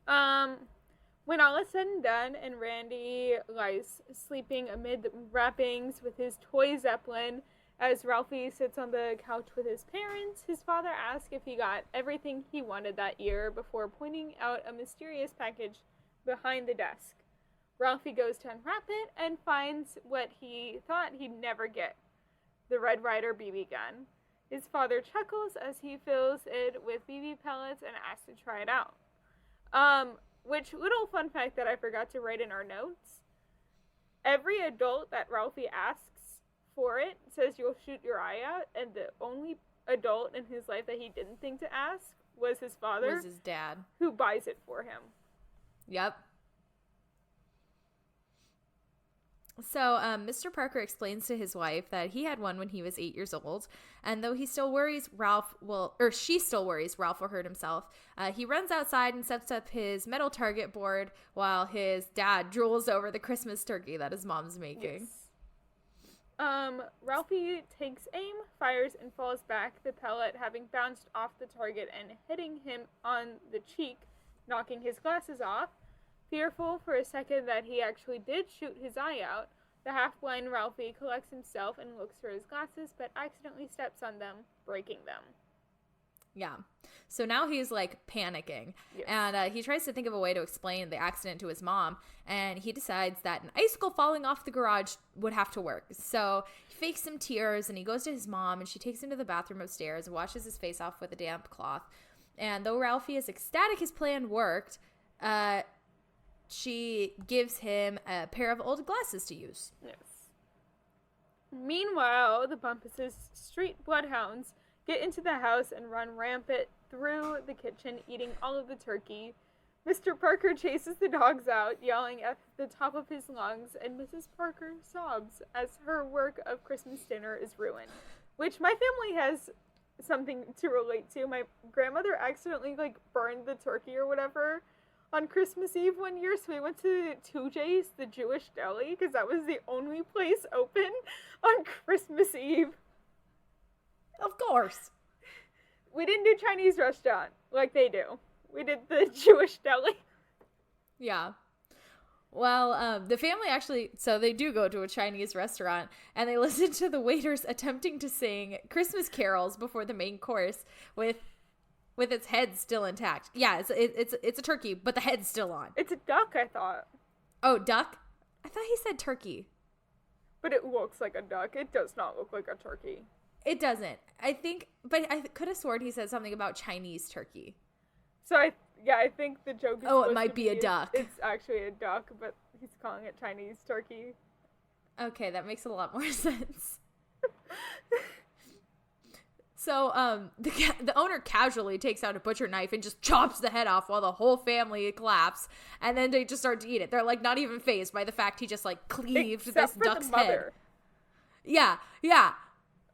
When all is said and done and Randy lies sleeping amid the wrappings with his toy Zeppelin as Ralphie sits on the couch with his parents, his father asks if he got everything he wanted that year before pointing out a mysterious package behind the desk. Ralphie goes to unwrap it and finds what he thought he'd never get, the Red Ryder BB gun. His father chuckles as he fills it with BB pellets and asks to try it out. Which little fun fact that I forgot to write in our notes. Every adult that Ralphie asks for it says you'll shoot your eye out, and the only adult in his life that he didn't think to ask was his father. Was his dad. Who buys it for him. Yep. So, Mr. Parker explains to his wife that he had one when he was 8 years old, and though he still worries she still worries Ralph will hurt himself, he runs outside and sets up his metal target board while his dad drools over the Christmas turkey that his mom's making. Yes. Ralphie takes aim, fires, and falls back, the pellet having bounced off the target and hitting him on the cheek, knocking his glasses off. Fearful for a second that he actually did shoot his eye out, the half-blind Ralphie collects himself and looks for his glasses, but accidentally steps on them, breaking them. Yeah. So now he's like panicking. Yes. And he tries to think of a way to explain the accident to his mom. And he decides that an icicle falling off the garage would have to work. So he fakes some tears and he goes to his mom and she takes him to the bathroom upstairs and washes his face off with a damp cloth. And though Ralphie is ecstatic his plan worked, she gives him a pair of old glasses to use. Yes. Meanwhile, the Bumpus's street bloodhounds get into the house and run rampant through the kitchen, eating all of the turkey. Mr. Parker chases the dogs out, yelling at the top of his lungs, and Mrs. Parker sobs as her work of Christmas dinner is ruined. Which my family has something to relate to. My grandmother accidentally, burned the turkey or whatever on Christmas Eve one year, so we went to 2J's, the Jewish deli, because that was the only place open on Christmas Eve. Of course. We didn't do Chinese restaurant like they do. We did the Jewish deli. Yeah. Well, the family actually, so they do go to a Chinese restaurant, and they listen to the waiters attempting to sing Christmas carols before the main course with its head still intact. Yeah, it's a turkey, but the head's still on. It's a duck, I thought. Oh, duck? I thought he said turkey. But it looks like a duck. It does not look like a turkey. It doesn't. I could have sworn he said something about Chinese turkey. So I think the joke is it might be a duck. It's actually a duck, but he's calling it Chinese turkey. Okay, that makes a lot more sense. So, the owner casually takes out a butcher knife and just chops the head off while the whole family claps, and then they just start to eat it. They're, not even fazed by the fact he just, cleaved Except this for duck's the mother. head. Yeah.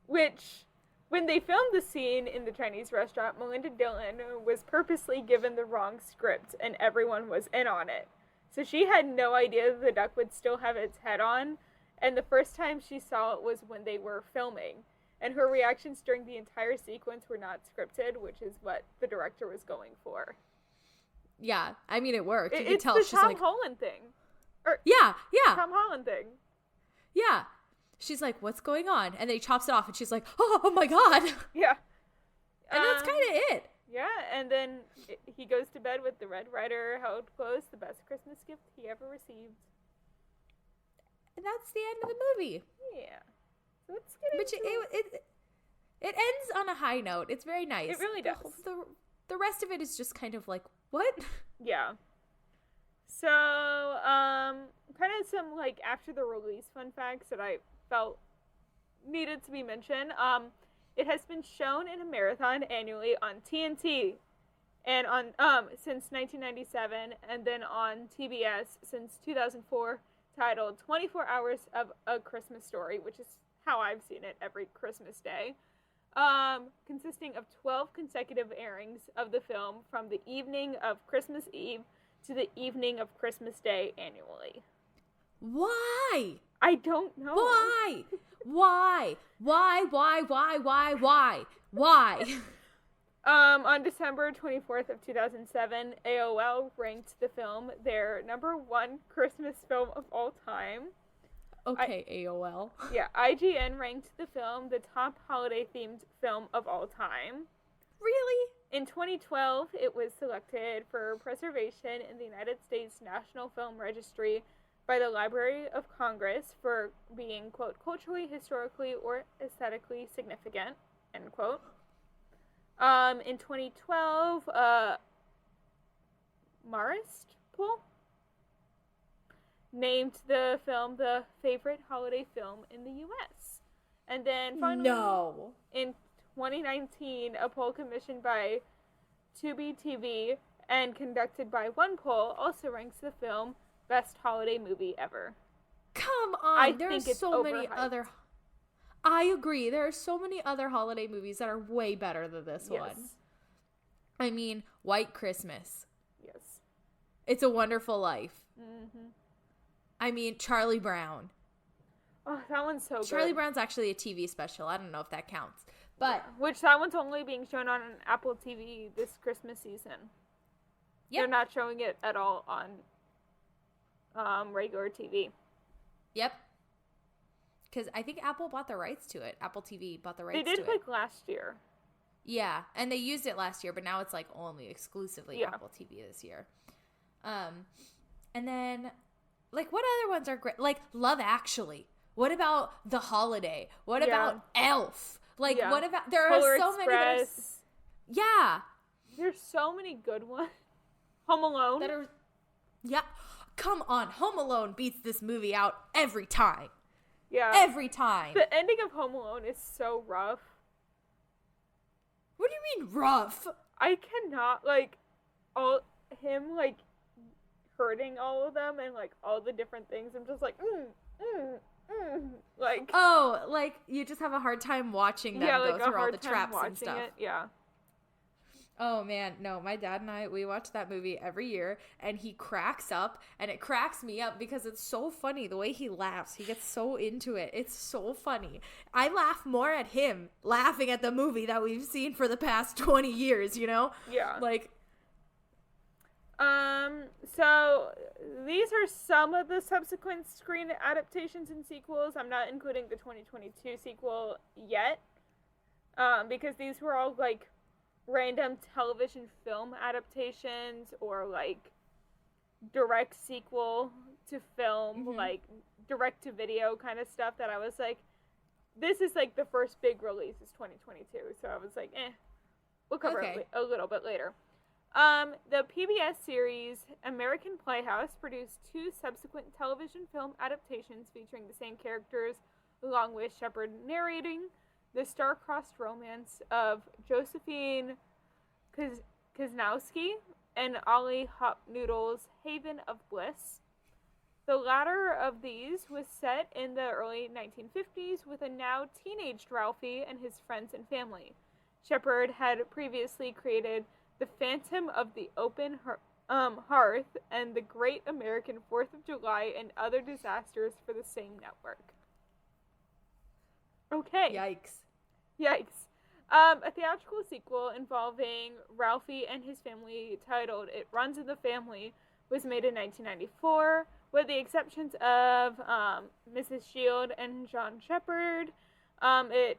Which, when they filmed the scene in the Chinese restaurant, Melinda Dillon was purposely given the wrong script, and everyone was in on it. So she had no idea the duck would still have its head on, and the first time she saw it was when they were filming. And her reactions during the entire sequence were not scripted, which is what the director was going for. Yeah, I mean, it worked. You could It's tell the she's Tom Holland thing. Yeah. Tom Holland thing. Yeah. She's like, what's going on? And then he chops it off, and she's like, oh my God. Yeah. And that's kind of it. Yeah, and then he goes to bed with the Red Ryder held close, the best Christmas gift he ever received. And that's the end of the movie. Yeah. Let's get Which into it ends on a high note. It's very nice. It really does. The rest of it is just kind of like, what? Yeah. So, kind of some, after the release fun facts that I felt needed to be mentioned. It has been shown in a marathon annually on TNT and on, since 1997, and then on TBS since 2004, titled 24 Hours of a Christmas Story, which is how I've seen it every Christmas day. consisting of 12 consecutive airings of the film from the evening of Christmas Eve to the evening of Christmas Day annually. Why? I don't know. Why? Why? Why? On December 24th of 2007, AOL ranked the film their #1 Christmas film of all time. Okay, AOL. Yeah, IGN ranked the film the top holiday-themed film of all time. Really? In 2012, it was selected for preservation in the United States National Film Registry by the Library of Congress for being, quote, culturally, historically, or aesthetically significant, end quote. In 2012, Marist named the film the favorite holiday film in the U.S. And then finally, in 2019, a poll commissioned by Tubi TV and conducted by OnePoll also ranks the film best holiday movie ever. Come on, there are so many other... I agree. There are so many other holiday movies that are way better than this one. I mean, White Christmas. Yes. It's a Wonderful Life. Mm-hmm. I mean, Charlie Brown. Oh, that one's so good. Charlie Brown's actually a TV special. I don't know if that counts. But which that one's only being shown on Apple TV this Christmas season. Yep. They're not showing it at all on regular TV. Yep. Because I think Apple bought the rights to it. Apple TV bought the rights to it. They did like last year. Yeah, and they used it last year, but now it's like only exclusively Apple TV this year. And then, like, what other ones are great? Like, Love Actually. What about The Holiday? What about Elf? Like, what about... There are Polar so Express. many... Yeah. There's so many good ones. Home Alone. Yeah. Come on. Home Alone beats this movie out every time. Yeah. Every time. The ending of Home Alone is so rough. What do you mean rough? I cannot, like, him, like, hurting all of them and, like, all the different things. I'm just like, like. Oh, like, you just have a hard time watching them go through all the traps and stuff. Yeah. Oh, man. No, my dad and I, we watch that movie every year, and he cracks up, and it cracks me up because it's so funny. The way he laughs, he gets so into it. It's so funny. I laugh more at him laughing at the movie that we've seen for the past 20 years, you know? Yeah. Like. So these are some of the subsequent screen adaptations and sequels. I'm not including the 2022 sequel yet, because these were all, like, random television film adaptations or, like, direct sequel to film, like, direct to video kind of stuff that I was like, this is, like, the first big release is 2022. So I was like, we'll cover it a little bit later. The PBS series American Playhouse produced 2 subsequent television film adaptations featuring the same characters, along with Shepard narrating the star-crossed romance of Josephine Kaznowski and Ollie Hop Noodle's Haven of Bliss. The latter of these was set in the early 1950s with a now teenaged Ralphie and his friends and family. Shepard had previously created The Phantom of the Open Hearth and The Great American 4th of July and Other Disasters for the same network. Okay. Yikes. A theatrical sequel involving Ralphie and his family titled It Runs in the Family was made in 1994, with the exceptions of Mrs. Shield and John Shepard. It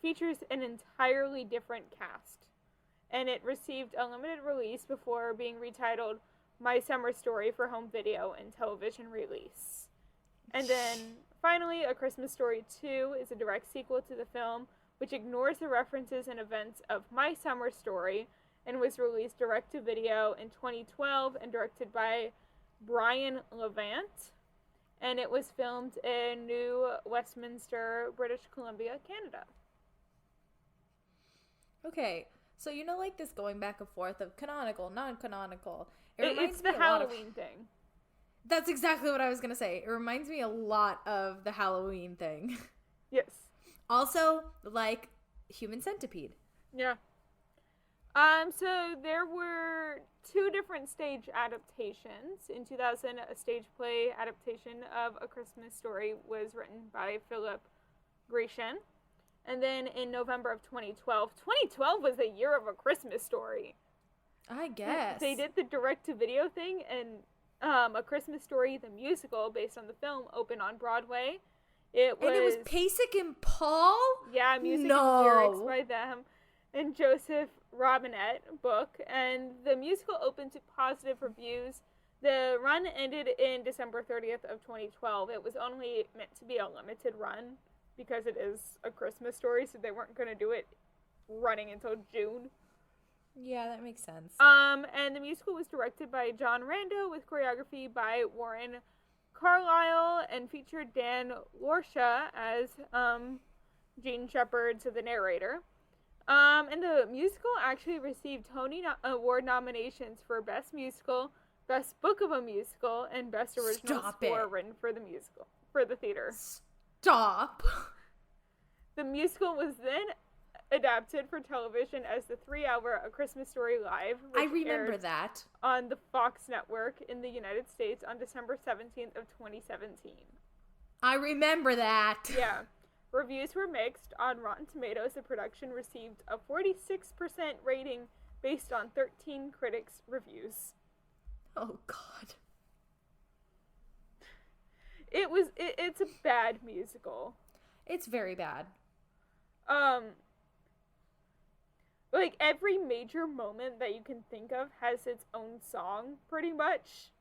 features an entirely different cast, and it received a limited release before being retitled My Summer Story for home video and television release. And then, finally, A Christmas Story 2 is a direct sequel to the film, which ignores the references and events of My Summer Story, and was released direct-to-video in 2012 and directed by Brian Levant, and it was filmed in New Westminster, British Columbia, Canada. Okay, so you know, like, this going back and forth of canonical, non-canonical. It's the Halloween thing. That's exactly what I was going to say. It reminds me a lot of the Halloween thing. Yes. Also, like, Human Centipede. Yeah. So there were 2 different stage adaptations. In 2000, a stage play adaptation of A Christmas Story was written by Philip Grecian. And then in November of 2012 was the year of A Christmas Story. I guess. They did the direct-to-video thing, and A Christmas Story, the musical, based on the film, opened on Broadway. It was Pasek and Paul? Yeah, music and lyrics by them. And Joseph Robinette book, and the musical opened to positive reviews. The run ended in December 30th of 2012. It was only meant to be a limited run because it is A Christmas Story, so they weren't going to do it running until June. Yeah, that makes sense. And the musical was directed by John Rando with choreography by Warren Carlyle and featured Dan Lorsha as Gene Shepard, so the narrator. And the musical actually received Tony Award nominations for Best Musical, Best Book of a Musical, and Best Original Score written for the musical, for the theater. Stop. The musical was then adapted for television as the 3-hour A Christmas Story Live. I remember that. On the Fox network in the United States on December 17th of 2017. I remember that. Yeah. Reviews were mixed. On Rotten Tomatoes, the production received a 46% rating based on 13 critics' reviews. Oh, God. It's a bad musical. It's very bad. Like, every major moment that you can think of has its own song, pretty much.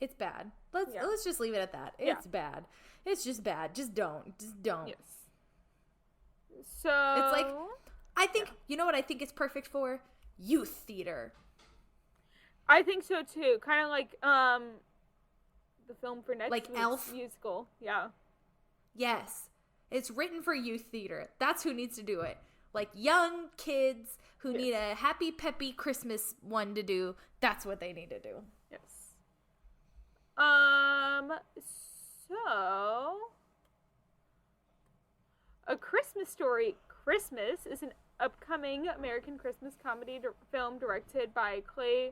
It's bad. Let's just leave it at that. It's bad. It's just bad. Just don't. Yes. So it's like, I think you know what I think it's perfect for? Youth theater. I think so too. Kind of like the film for next like week's Elf musical. Yeah. Yes. It's written for youth theater. That's who needs to do it. Like young kids who need a happy, peppy Christmas one to do. That's what they need to do. Yes. So, A Christmas Story Christmas is an upcoming American Christmas comedy film directed by Clay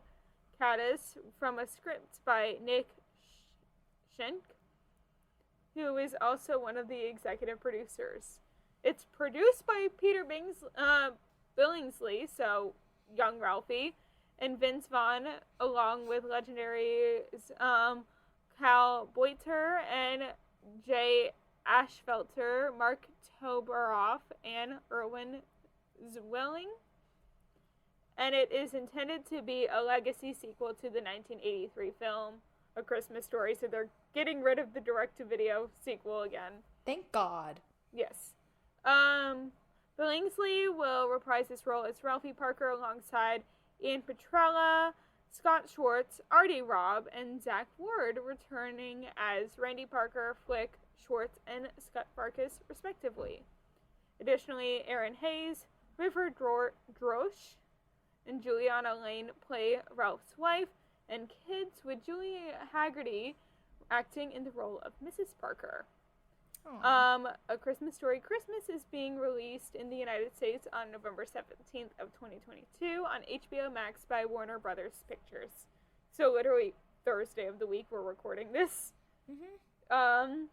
Caddis from a script by Nick Schenk, who is also one of the executive producers. It's produced by Peter Billingsley, so young Ralphie, and Vince Vaughn, along with legendaries Cal Boiter and Jay Ashfelter, Mark Toberoff, and Erwin Zwilling. And it is intended to be a legacy sequel to the 1983 film A Christmas Story, so they're getting rid of the direct-to-video sequel again. Thank God. Yes. Billingsley will reprise this role as Ralphie Parker alongside Ian Petrella, Scott Schwartz, Artie Robb, and Zach Ward, returning as Randy Parker, Flick, Schwartz, and Scott Farkas, respectively. Additionally, Aaron Hayes, River Drosh, and Juliana Lane play Ralph's wife, and kids with Julie Haggerty acting in the role of Mrs. Parker. A Christmas Story Christmas is being released in the United States on November 17th of 2022 on HBOMax by Warner Brothers Pictures. So literally Thursday of the week we're recording this. Mm-hmm.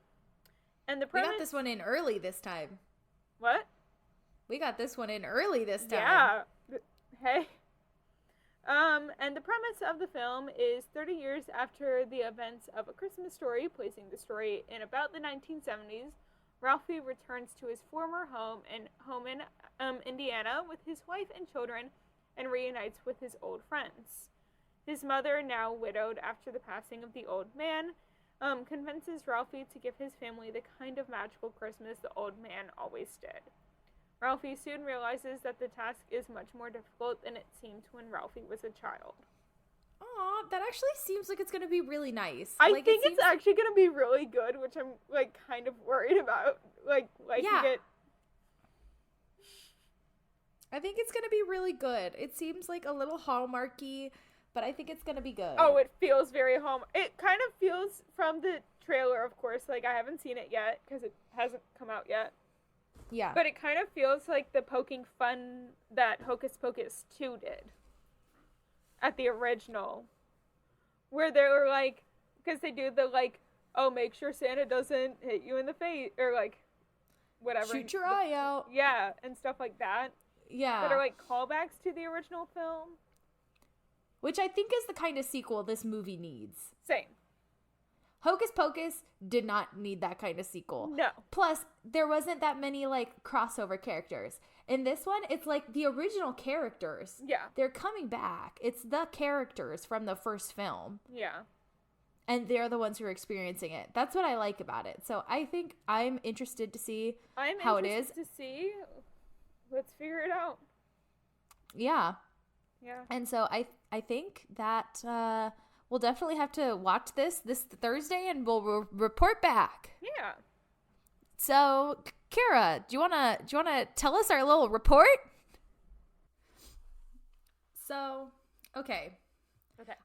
And the premise... We got this one in early this time. What? We got this one in early this time. Yeah. Hey. And the premise of the film is 30 years after the events of A Christmas Story, placing the story in about the 1970s, Ralphie returns to his former home in Indiana with his wife and children and reunites with his old friends. His mother, now widowed after the passing of the old man, convinces Ralphie to give his family the kind of magical Christmas the old man always did. Ralphie soon realizes that the task is much more difficult than it seemed when Ralphie was a child. Aw, that actually seems like it's going to be really nice. I think it's actually going to be really good, which I'm, like, kind of worried about, liking it. I think it's going to be really good. It seems like a little Hallmarky, but I think it's going to be good. Oh, it feels very It kind of feels, from the trailer, of course, like, I haven't seen it yet, because it hasn't come out yet. Yeah. But it kind of feels like the poking fun that Hocus Pocus 2 did at the original. Where they were like, because they do the like, oh, make sure Santa doesn't hit you in the face, or like, whatever. Shoot your eye out. Yeah, and stuff like that. Yeah. That are like callbacks to the original film. Which I think is the kind of sequel this movie needs. Same. Hocus Pocus did not need that kind of sequel. No. Plus, there wasn't that many, like, crossover characters. In this one, it's like the original characters. Yeah. They're coming back. It's the characters from the first film. Yeah. And they're the ones who are experiencing it. That's what I like about it. So I think I'm interested to see how it is. to see. Let's figure it out. Yeah. Yeah. And so I think that we'll definitely have to watch this Thursday, and we'll report back. Yeah. So, Kara, do you wanna tell us our little report? So, okay.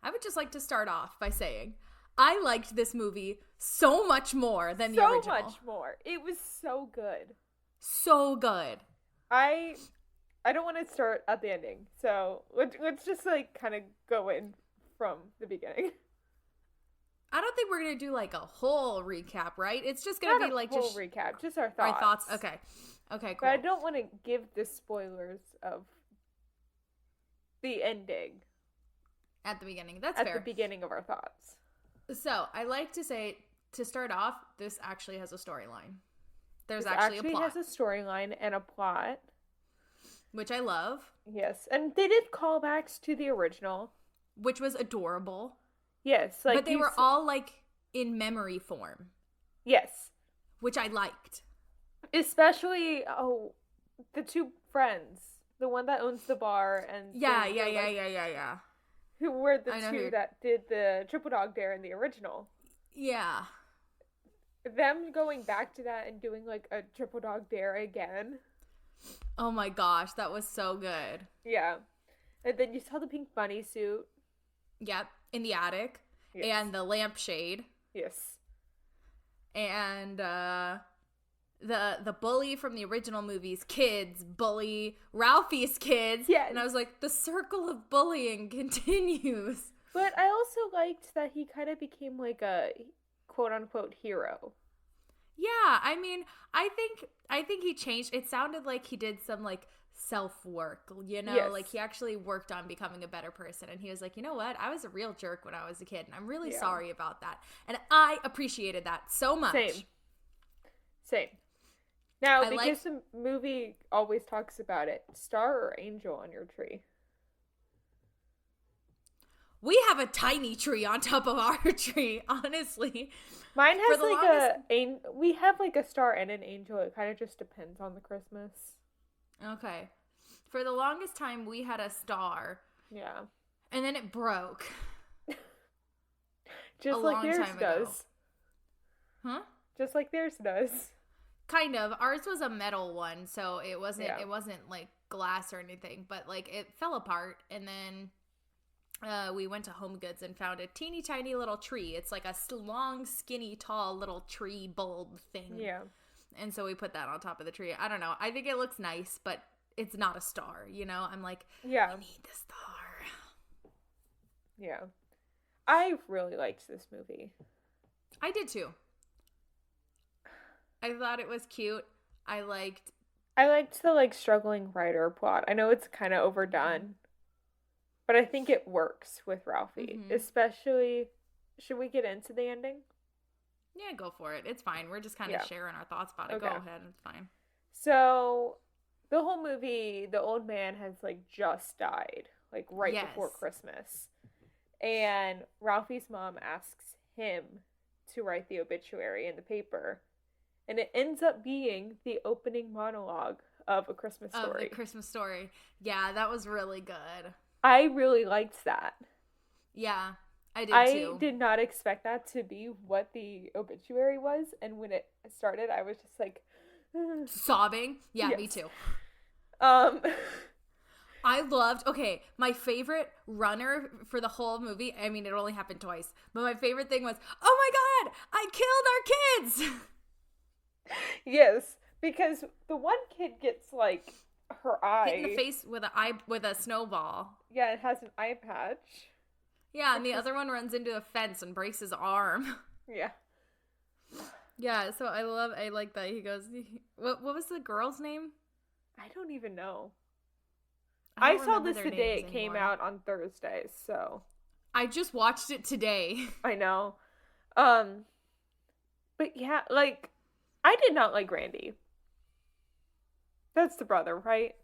I would just like to start off by saying I liked this movie so much more than the original. So much more. It was so good. So good. I don't want to start at the ending, so let's just like kind of go in from the beginning. I don't think we're gonna do like a whole recap, right? It's just gonna be like just recap, just our thoughts. our thoughts. Okay, cool. But I don't want to give the spoilers of the ending At the beginning, that's at fair. the beginning of our thoughts. So I like to say, to start off, this actually has a storyline. There's This actually a plot, has a storyline and a plot. which I love, Yes, and they did callbacks to the original. which was adorable. Yes, like But they were all like in memory form, yes, which I liked. especially the two friends, the one that owns the bar and Yeah. who were the I know two who- that did the triple dog dare in the original. Yeah. Them going back to that and doing like a triple dog dare again. Oh my gosh, that was so good. Yeah, and then you saw the pink bunny suit. Yep, in the attic, Yes. and the lampshade, Yes. and the bully from the original movies kids bully Ralphie's kids. Yes. And I was like, the circle of bullying continues. But I also liked that he kind of became like a quote unquote hero. Yeah, I mean, I think he changed. It sounded like he did some like self-work, you know? Yes. Like he actually worked on becoming a better person, and he was like, you know what? I was a real jerk when I was a kid, and I'm really Yeah. sorry about that. And I appreciated that so much. Same. Now, I because the movie always talks about it, star or angel on your tree? We have a tiny tree on top of our tree, honestly. Mine has For the like we have like a star and an angel. It kind of just depends on the Christmas. Okay. For the longest time, we had a star, Yeah. and then it broke. Just A like long theirs time ago. does. Huh? Just like theirs does. Kind of. Ours was a metal one, so it wasn't Yeah. it wasn't like glass or anything, but like it fell apart, and then we went to Home Goods and found a teeny tiny little tree. It's like a long, skinny, tall little tree bulb thing. Yeah. And so we put that on top of the tree. I don't know. I think it looks nice, but it's not a star, you know? I'm like, Yeah. I need the star. Yeah. I really liked this movie. I did too. I thought it was cute. I liked the like struggling writer plot. I know it's kind of overdone, but I think it works with Ralphie. Mhm. Especially, should we get into the ending? Yeah, go for it. It's fine. We're just kind of Yeah. sharing our thoughts about it. Okay. Go ahead. It's fine. So, the whole movie, the old man has like just died, like right before Yes. Christmas. And Ralphie's mom asks him to write the obituary in the paper. And it ends up being the opening monologue of A Christmas Of Story. the Christmas Story. Yeah, that was really good. I really liked that. Yeah, I did I too. did not expect that to be what the obituary was. And when it started, I was just like, Sobbing. Yeah, me Yes. too. I loved, okay, my favorite runner for the whole movie, I mean, it only happened twice, but my favorite thing was, oh my god, I killed our kids! Yes, Because the one kid gets, like, her eye. Hit in the face with a snowball. Yeah, it has an eye patch. Yeah, and the other one runs into a fence and breaks his arm. Yeah. Yeah, so I like that. He goes, what was the girl's name? I don't even know. I I don't saw remember this their the day names it came anymore. out on Thursday, so. I just watched it today. I know. But yeah, like, I did not like Randy. That's the brother, right?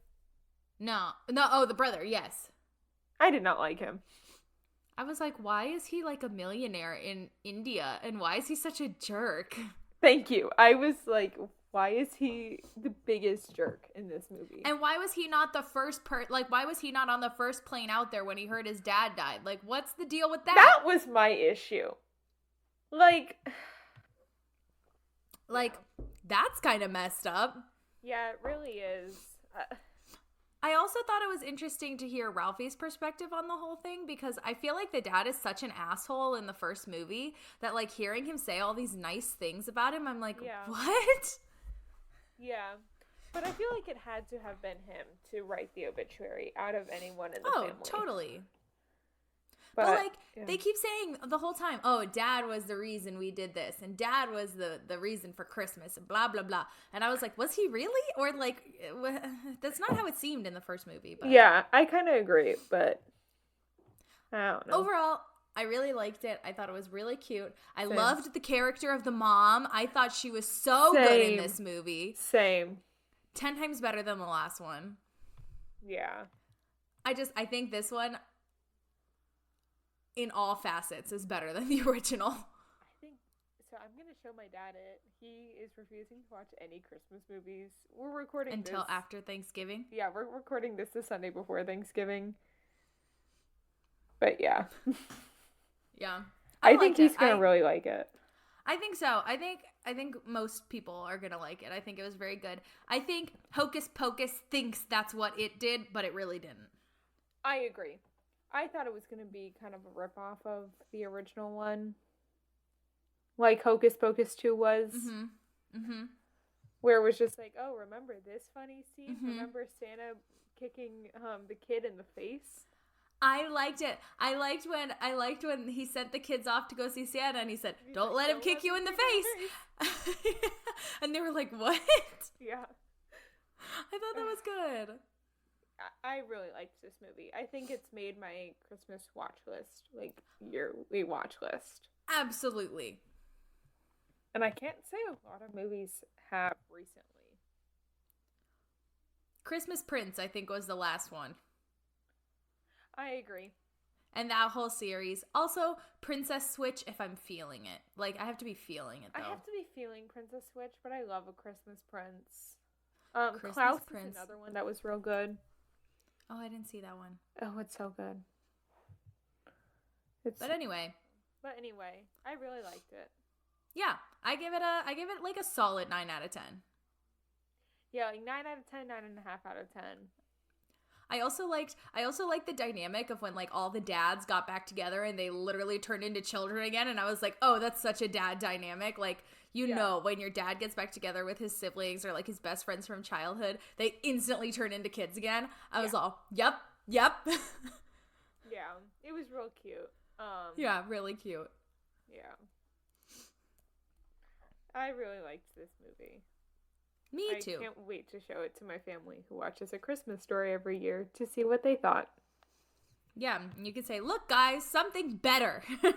No, oh, the brother, yes. I did not like him. I was like, why is he like a millionaire in India? And why is he such a jerk? Thank you. I was like, why is he the biggest jerk in this movie? And why was he not the first why was he not on the first plane out there when he heard his dad died? Like, what's the deal with that? That was my issue. Like, that's kind of messed up. yeah, it really is. I also thought it was interesting to hear Ralphie's perspective on the whole thing, because I feel like the dad is such an asshole in the first movie that, like, hearing him say all these nice things about him, I'm like, Yeah. what? Yeah. But I feel like it had to have been him to write the obituary out of anyone in the family. Oh, totally. But, like, yeah. they keep saying the whole time, oh, dad was the reason we did this, and dad was the reason for Christmas, and blah, blah, blah. And I was like, was he really? Or, like, that's not how it seemed in the first movie. But Yeah, I kind of agree, but I don't know. overall, I really liked it. I thought it was really cute. I Same. loved the character of the mom. I thought she was so good in Same. this movie. Same. 10 times better than the last one. Yeah. I think this one, in all facets, is better than the original. I think so. I'm gonna show my dad it. He is refusing to watch any Christmas movies. We're recording Until this. after Thanksgiving. Yeah, we're recording this the Sunday before Thanksgiving. But yeah, Yeah. I think liked it. he's gonna really like it. I think so. I think most people are gonna like it. I think it was very good. I think Hocus Pocus thinks that's what it did, but it really didn't. I agree. I thought it was gonna be kind of a ripoff of the original one, like Hocus Pocus 2 was, where it was just like, oh, remember this funny scene? Remember Santa kicking the kid in the face? I liked it. I liked when he sent the kids off to go see Santa, and he said, "Don't let him kick you in the face." And they were like, "What?" Yeah. I thought that was good. I really liked this movie. I think it's made my Christmas watch list, like yearly watch list. Absolutely. And I can't say a lot of movies have recently. Christmas Prince, I think, was the last one. I agree. And that whole series. Also, Princess Switch, if I'm feeling it. Like, I have to be feeling it, though. I have to be feeling Princess Switch, but I love A Christmas Prince. Christmas Klaus Prince. is another one that was real good. Oh, I didn't see that one. Oh, it's so good. But anyway, I really liked it. yeah, I give it like a solid 9 out of 10. Yeah, like 9 out of 10, 9.5 out of 10. I also liked the dynamic of when, like, all the dads got back together and they literally turned into children again, and I was like, oh, that's such a dad dynamic. Like, you know, when your dad gets back together with his siblings or, like, his best friends from childhood, they instantly turn into kids again. I was all, yep. Yeah, it was real cute. Yeah, really cute. Yeah. I really liked this movie. Me too. I can't wait to show it to my family who watches A Christmas Story every year to see what they thought. Yeah, you could say, look, guys, something better. Yep.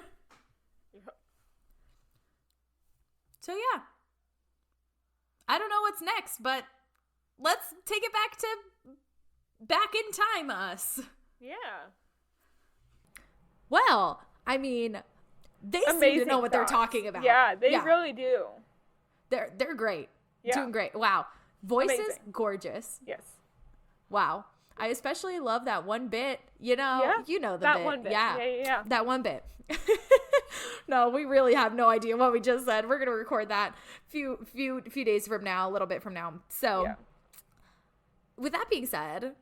So, yeah. I don't know what's next, but let's take it back in time, us. Yeah. Well, I mean, they seem to know what they're talking about. Yeah, they really do. They're great. Yeah. Doing great. Wow. Voices, Amazing. Gorgeous. Yes. Wow. I especially love that one bit. You know the that bit. one bit. Yeah. Yeah. That one bit. No, we really have no idea what we just said. We're gonna record that few days from now, a little bit from now. So, with that being said,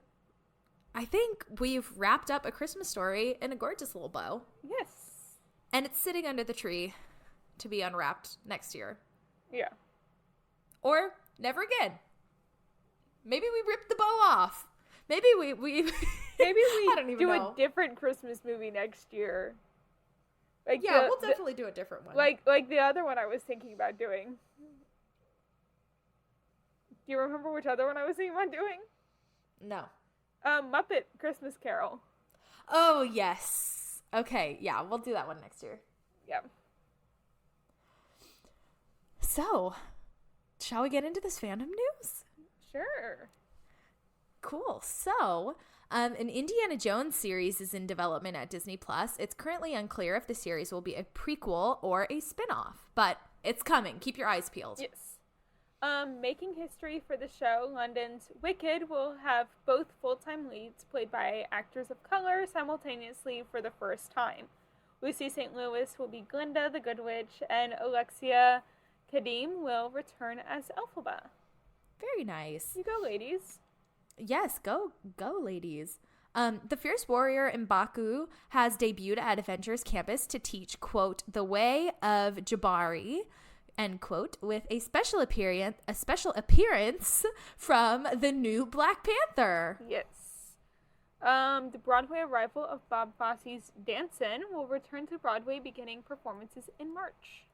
I think we've wrapped up A Christmas Story in a gorgeous little bow. Yes. And it's sitting under the tree to be unwrapped next year. Yeah. Or Never again. Maybe we rip the bow off. Maybe we Maybe I we don't even do know. a different Christmas movie next year. Like Yeah, we'll definitely do a different one. like the other one I was thinking about doing. Do you remember which other one I was thinking about doing? No. Muppet Christmas Carol. Oh, yes. Okay, yeah, we'll do that one next year. Yeah. So, shall we get into this fandom news? Sure. Cool. So, an Indiana Jones series is in development at Disney Plus. It's currently unclear if the series will be a prequel or a spin-off, but it's coming. Keep your eyes peeled. Yes. Making history for the show, London's Wicked will have both full-time leads played by actors of color simultaneously for the first time. Lucy St. Louis will be Glinda the Good Witch, and Alexia Kadim will return as Elphaba. Very nice. You go, ladies. Yes, go, ladies. The Fierce Warrior M'Baku has debuted at Adventures Campus to teach, quote, the way of Jabari, end quote, with a special appearance from the new Black Panther. Yes. The Broadway arrival of Bob Fosse's Dancin' will return to Broadway beginning performances in March.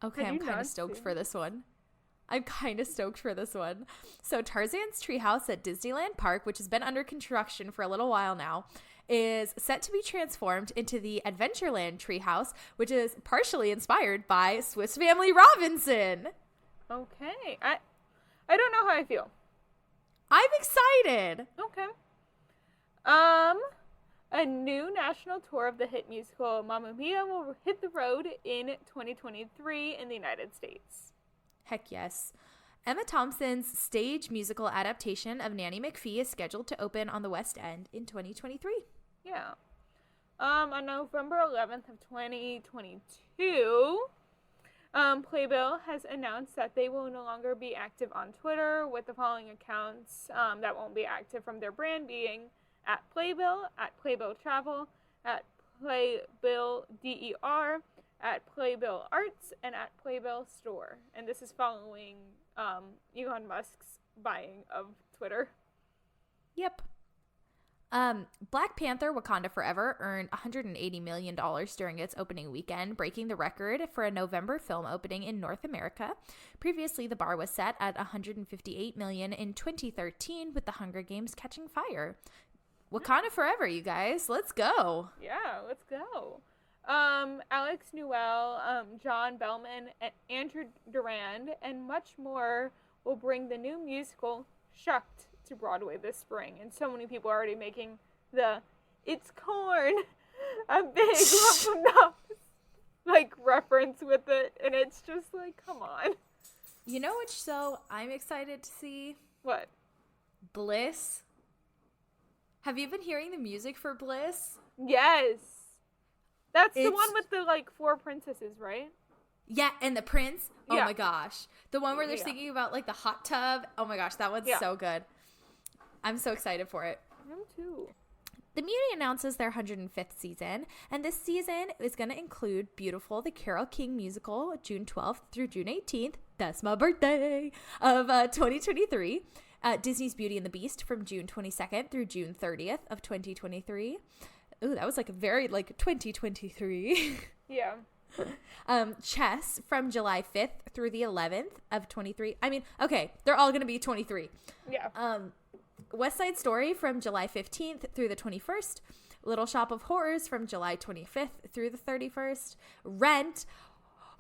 Okay, Have I'm you kind not of stoked seen for this one. So Tarzan's Treehouse at Disneyland Park, which has been under construction for a little while now, is set to be transformed into the Adventureland Treehouse, which is partially inspired by Swiss Family Robinson. Okay. I don't know how I feel. I'm excited. Okay. A new national tour of the hit musical Mamma Mia will hit the road in 2023 in the United States. Heck yes. Emma Thompson's stage musical adaptation of Nanny McPhee is scheduled to open on the West End in 2023. Yeah. On November 11th of 2022, Playbill has announced that they will no longer be active on Twitter, with the following accounts that won't be active from their brand being at Playbill, at Playbill Travel, at Playbill DER, at Playbill Arts, and at Playbill Store. And this is following Elon Musk's buying of Twitter. Yep. Black Panther Wakanda Forever earned $180 million during its opening weekend, breaking the record for a November film opening in North America. Previously, the bar was set at $158 million in 2013, with The Hunger Games catching fire. Wakanda Forever, you guys. Let's go. Yeah, let's go. Alex Newell, John Bellman, and Andrew Durand, and much more will bring the new musical Shucked to Broadway this spring. And so many people are already making the "It's corn, a big lump of nuts" like reference with it, and it's just like, come on. You know which show I'm excited to see? What? Bliss. Have you been hearing the music for Bliss? Yes. That's the It's- one with the like 4 princesses, right? Yeah, and the prince. Oh Yeah. my gosh. The one where they're Yeah. singing about like the hot tub. Oh my gosh, that one's Yeah. so good. I'm so excited for it. Me too. The Muni announces their 105th season, and this season is going to include Beautiful, the Carole King musical, June 12th through June 18th. That's my birthday of 2023. Disney's Beauty and the Beast from June 22nd through June 30th of 2023. Ooh, that was like a very like 2023. Yeah. Chess from July 5th through the 11th of 23. I mean, okay, they're all going to be 23. Yeah. West Side Story from July 15th through the 21st. Little Shop of Horrors from July 25th through the 31st. Rent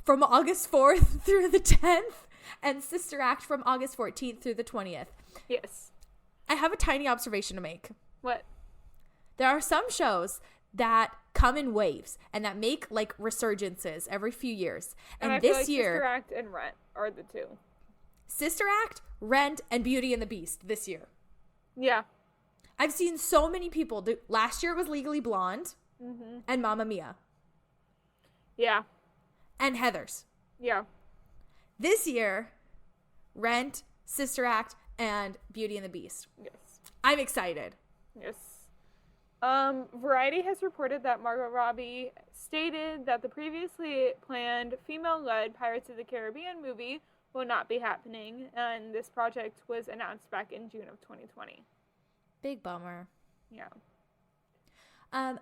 from August 4th through the 10th. And Sister Act from August 14th through the 20th. Yes. I have a tiny observation to make. What? There are some shows that come in waves and that make like resurgences every few years. And I this feel like year, Sister Act and Rent are the two. Sister Act, Rent, and Beauty and the Beast this year. Yeah. I've seen so many people do. Last year it was Legally Blonde and Mamma Mia Yeah. and Heathers. Yeah. This year, Rent, Sister Act, and Beauty and the Beast. Yes. I'm excited. Yes. Variety has reported that Margot Robbie stated that the previously planned female-led Pirates of the Caribbean movie will not be happening, and this project was announced back in June of 2020. Big bummer. Yeah.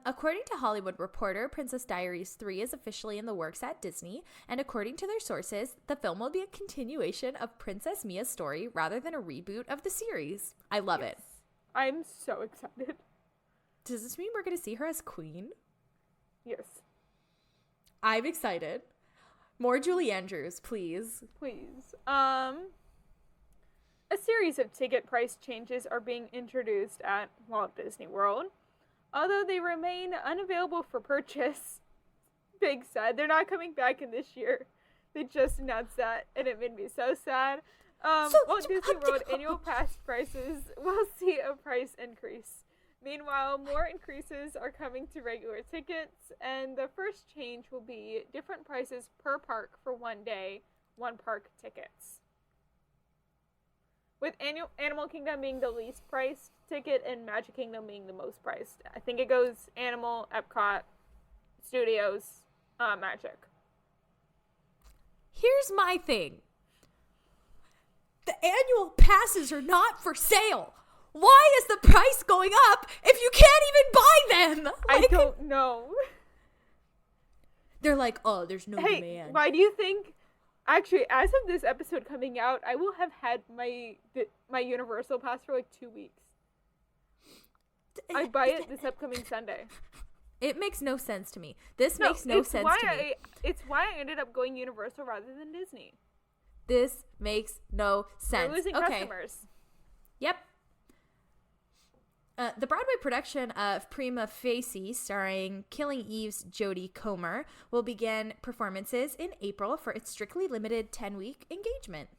According to Hollywood Reporter, Princess Diaries 3 is officially in the works at Disney, and according to their sources, the film will be a continuation of Princess Mia's story rather than a reboot of the series. I love it. I'm so excited. Does this mean we're going to see her as queen? Yes. I'm excited. More Julie Andrews, please. Please. A series of ticket price changes are being introduced at Walt Disney World. Although they remain unavailable for purchase. Big sad. They're not coming back in this year. They just announced that, and it made me so sad. Walt Disney World annual pass prices will see a price increase. Meanwhile, more increases are coming to regular tickets, and the first change will be different prices per park for one day, one park tickets. With Animal Kingdom being the least priced ticket and Magic Kingdom being the most priced. I think it goes Animal, Epcot, Studios, Magic. Here's my thing. The annual passes are not for sale. Why is the price going up if you can't even buy them? I don't know. They're like, oh, there's no demand. Why do you think... Actually, as of this episode coming out, I will have had my Universal Pass for like 2 weeks. I buy it this upcoming Sunday. It makes no sense to me. This makes no sense to me. It's why I ended up going Universal rather than Disney. This makes no sense. We're losing customers. Yep. The Broadway production of Prima Facie, starring Killing Eve's Jodie Comer, will begin performances in April for its strictly limited 10-week engagement.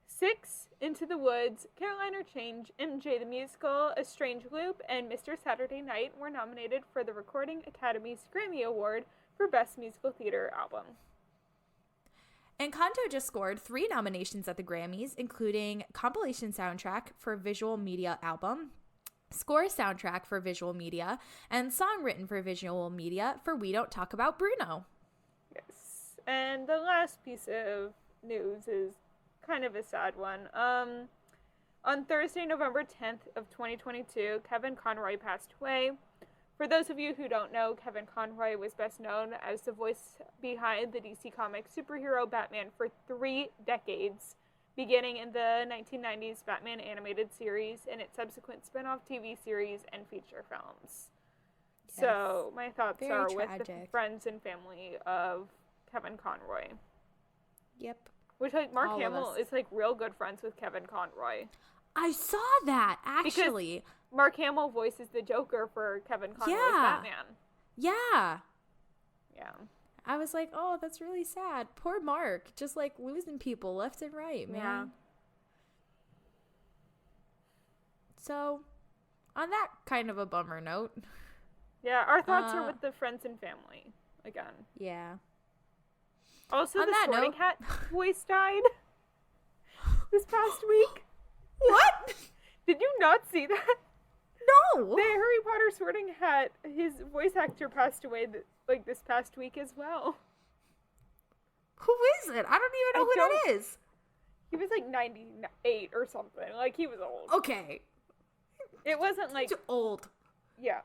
6, Into the Woods, Caroline or Change, MJ the Musical, A Strange Loop, and Mr. Saturday Night were nominated for the Recording Academy's Grammy Award for Best Musical Theater Album. Encanto just scored 3 nominations at the Grammys, including Compilation Soundtrack for Visual Media Album, Score Soundtrack for Visual Media, and Song Written for Visual Media for We Don't Talk About Bruno. Yes. And the last piece of news is kind of a sad one. On Thursday, November 10th of 2022, Kevin Conroy passed away. For those of you who don't know, Kevin Conroy was best known as the voice behind the DC Comics superhero Batman for 3 decades, beginning in the 1990s Batman animated series and its subsequent spin-off TV series and feature films. Yes. So my thoughts are with the friends and family of Kevin Conroy. Yep. Which, like, Mark Hamill is, like, real good friends with Kevin Conroy. I saw that, actually. Because Mark Hamill voices the Joker for Kevin Conroy's Batman. Yeah. Yeah. I was like, oh, that's really sad. Poor Mark. Just, like, losing people left and right, man. Yeah. So, on that kind of a bummer note. Yeah, our thoughts are with the friends and family, again. Yeah. Also, the Sorting Hat voice died this past week. What? Did you not see that? No. The Harry Potter Sorting Hat, his voice actor passed away this past week as well. Who is it? I don't even know who that is. He was like 98 or something. Like, he was old. Okay. It wasn't like... Too old. Yeah.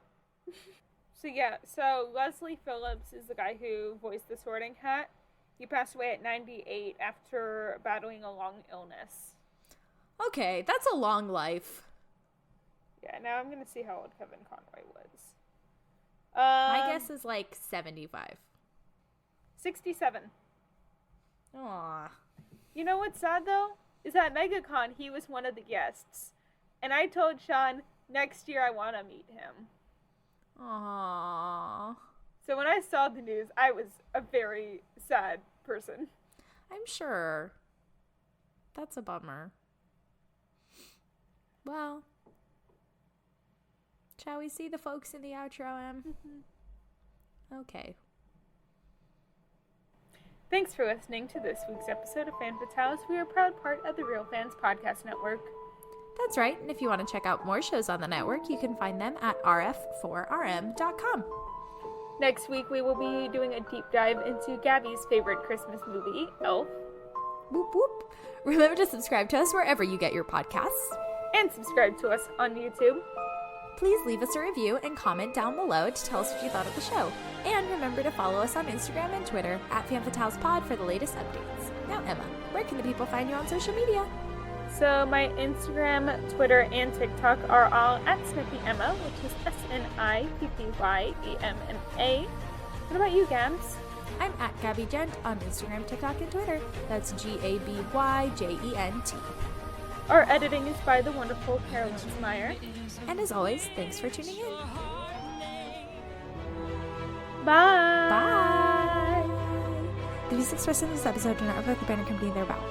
So Leslie Phillips is the guy who voiced the Sorting Hat. He passed away at 98 after battling a long illness. Okay, that's a long life. Yeah, now I'm going to see how old Kevin Conroy was. My guess is like 75. 67. Aww. You know what's sad, though? Is that MegaCon, he was one of the guests. And I told Sean, next year I want to meet him. Aww. So when I saw the news, I was a very sad person. I'm sure. That's a bummer. Well, shall we see the folks in the outro, Em? Mm-hmm. Okay. Thanks for listening to this week's episode of Fan Fatales. We are a proud part of the Real Fans Podcast Network. That's right, and if you want to check out more shows on the network, you can find them at rf4rm.com. Next week, we will be doing a deep dive into Gaby's favorite Christmas movie, Elf. Whoop whoop. Remember to subscribe to us wherever you get your podcasts. And subscribe to us on YouTube. Please leave us a review and comment down below to tell us what you thought of the show. And remember to follow us on Instagram and Twitter at FanFataLesPod for the latest updates. Now, Emma, where can the people find you on social media? So my Instagram, Twitter, and TikTok are all at Snippy Emma, which is SNIPPYEMMA. What about you, Gabs? I'm at Gaby Gent on Instagram, TikTok, and Twitter. That's GABYJENT. Our editing is by the wonderful Carolyn Meyer. And as always, thanks for tuning in. Bye. Bye. The views expressed in this episode do not reflect the brand or company they're about.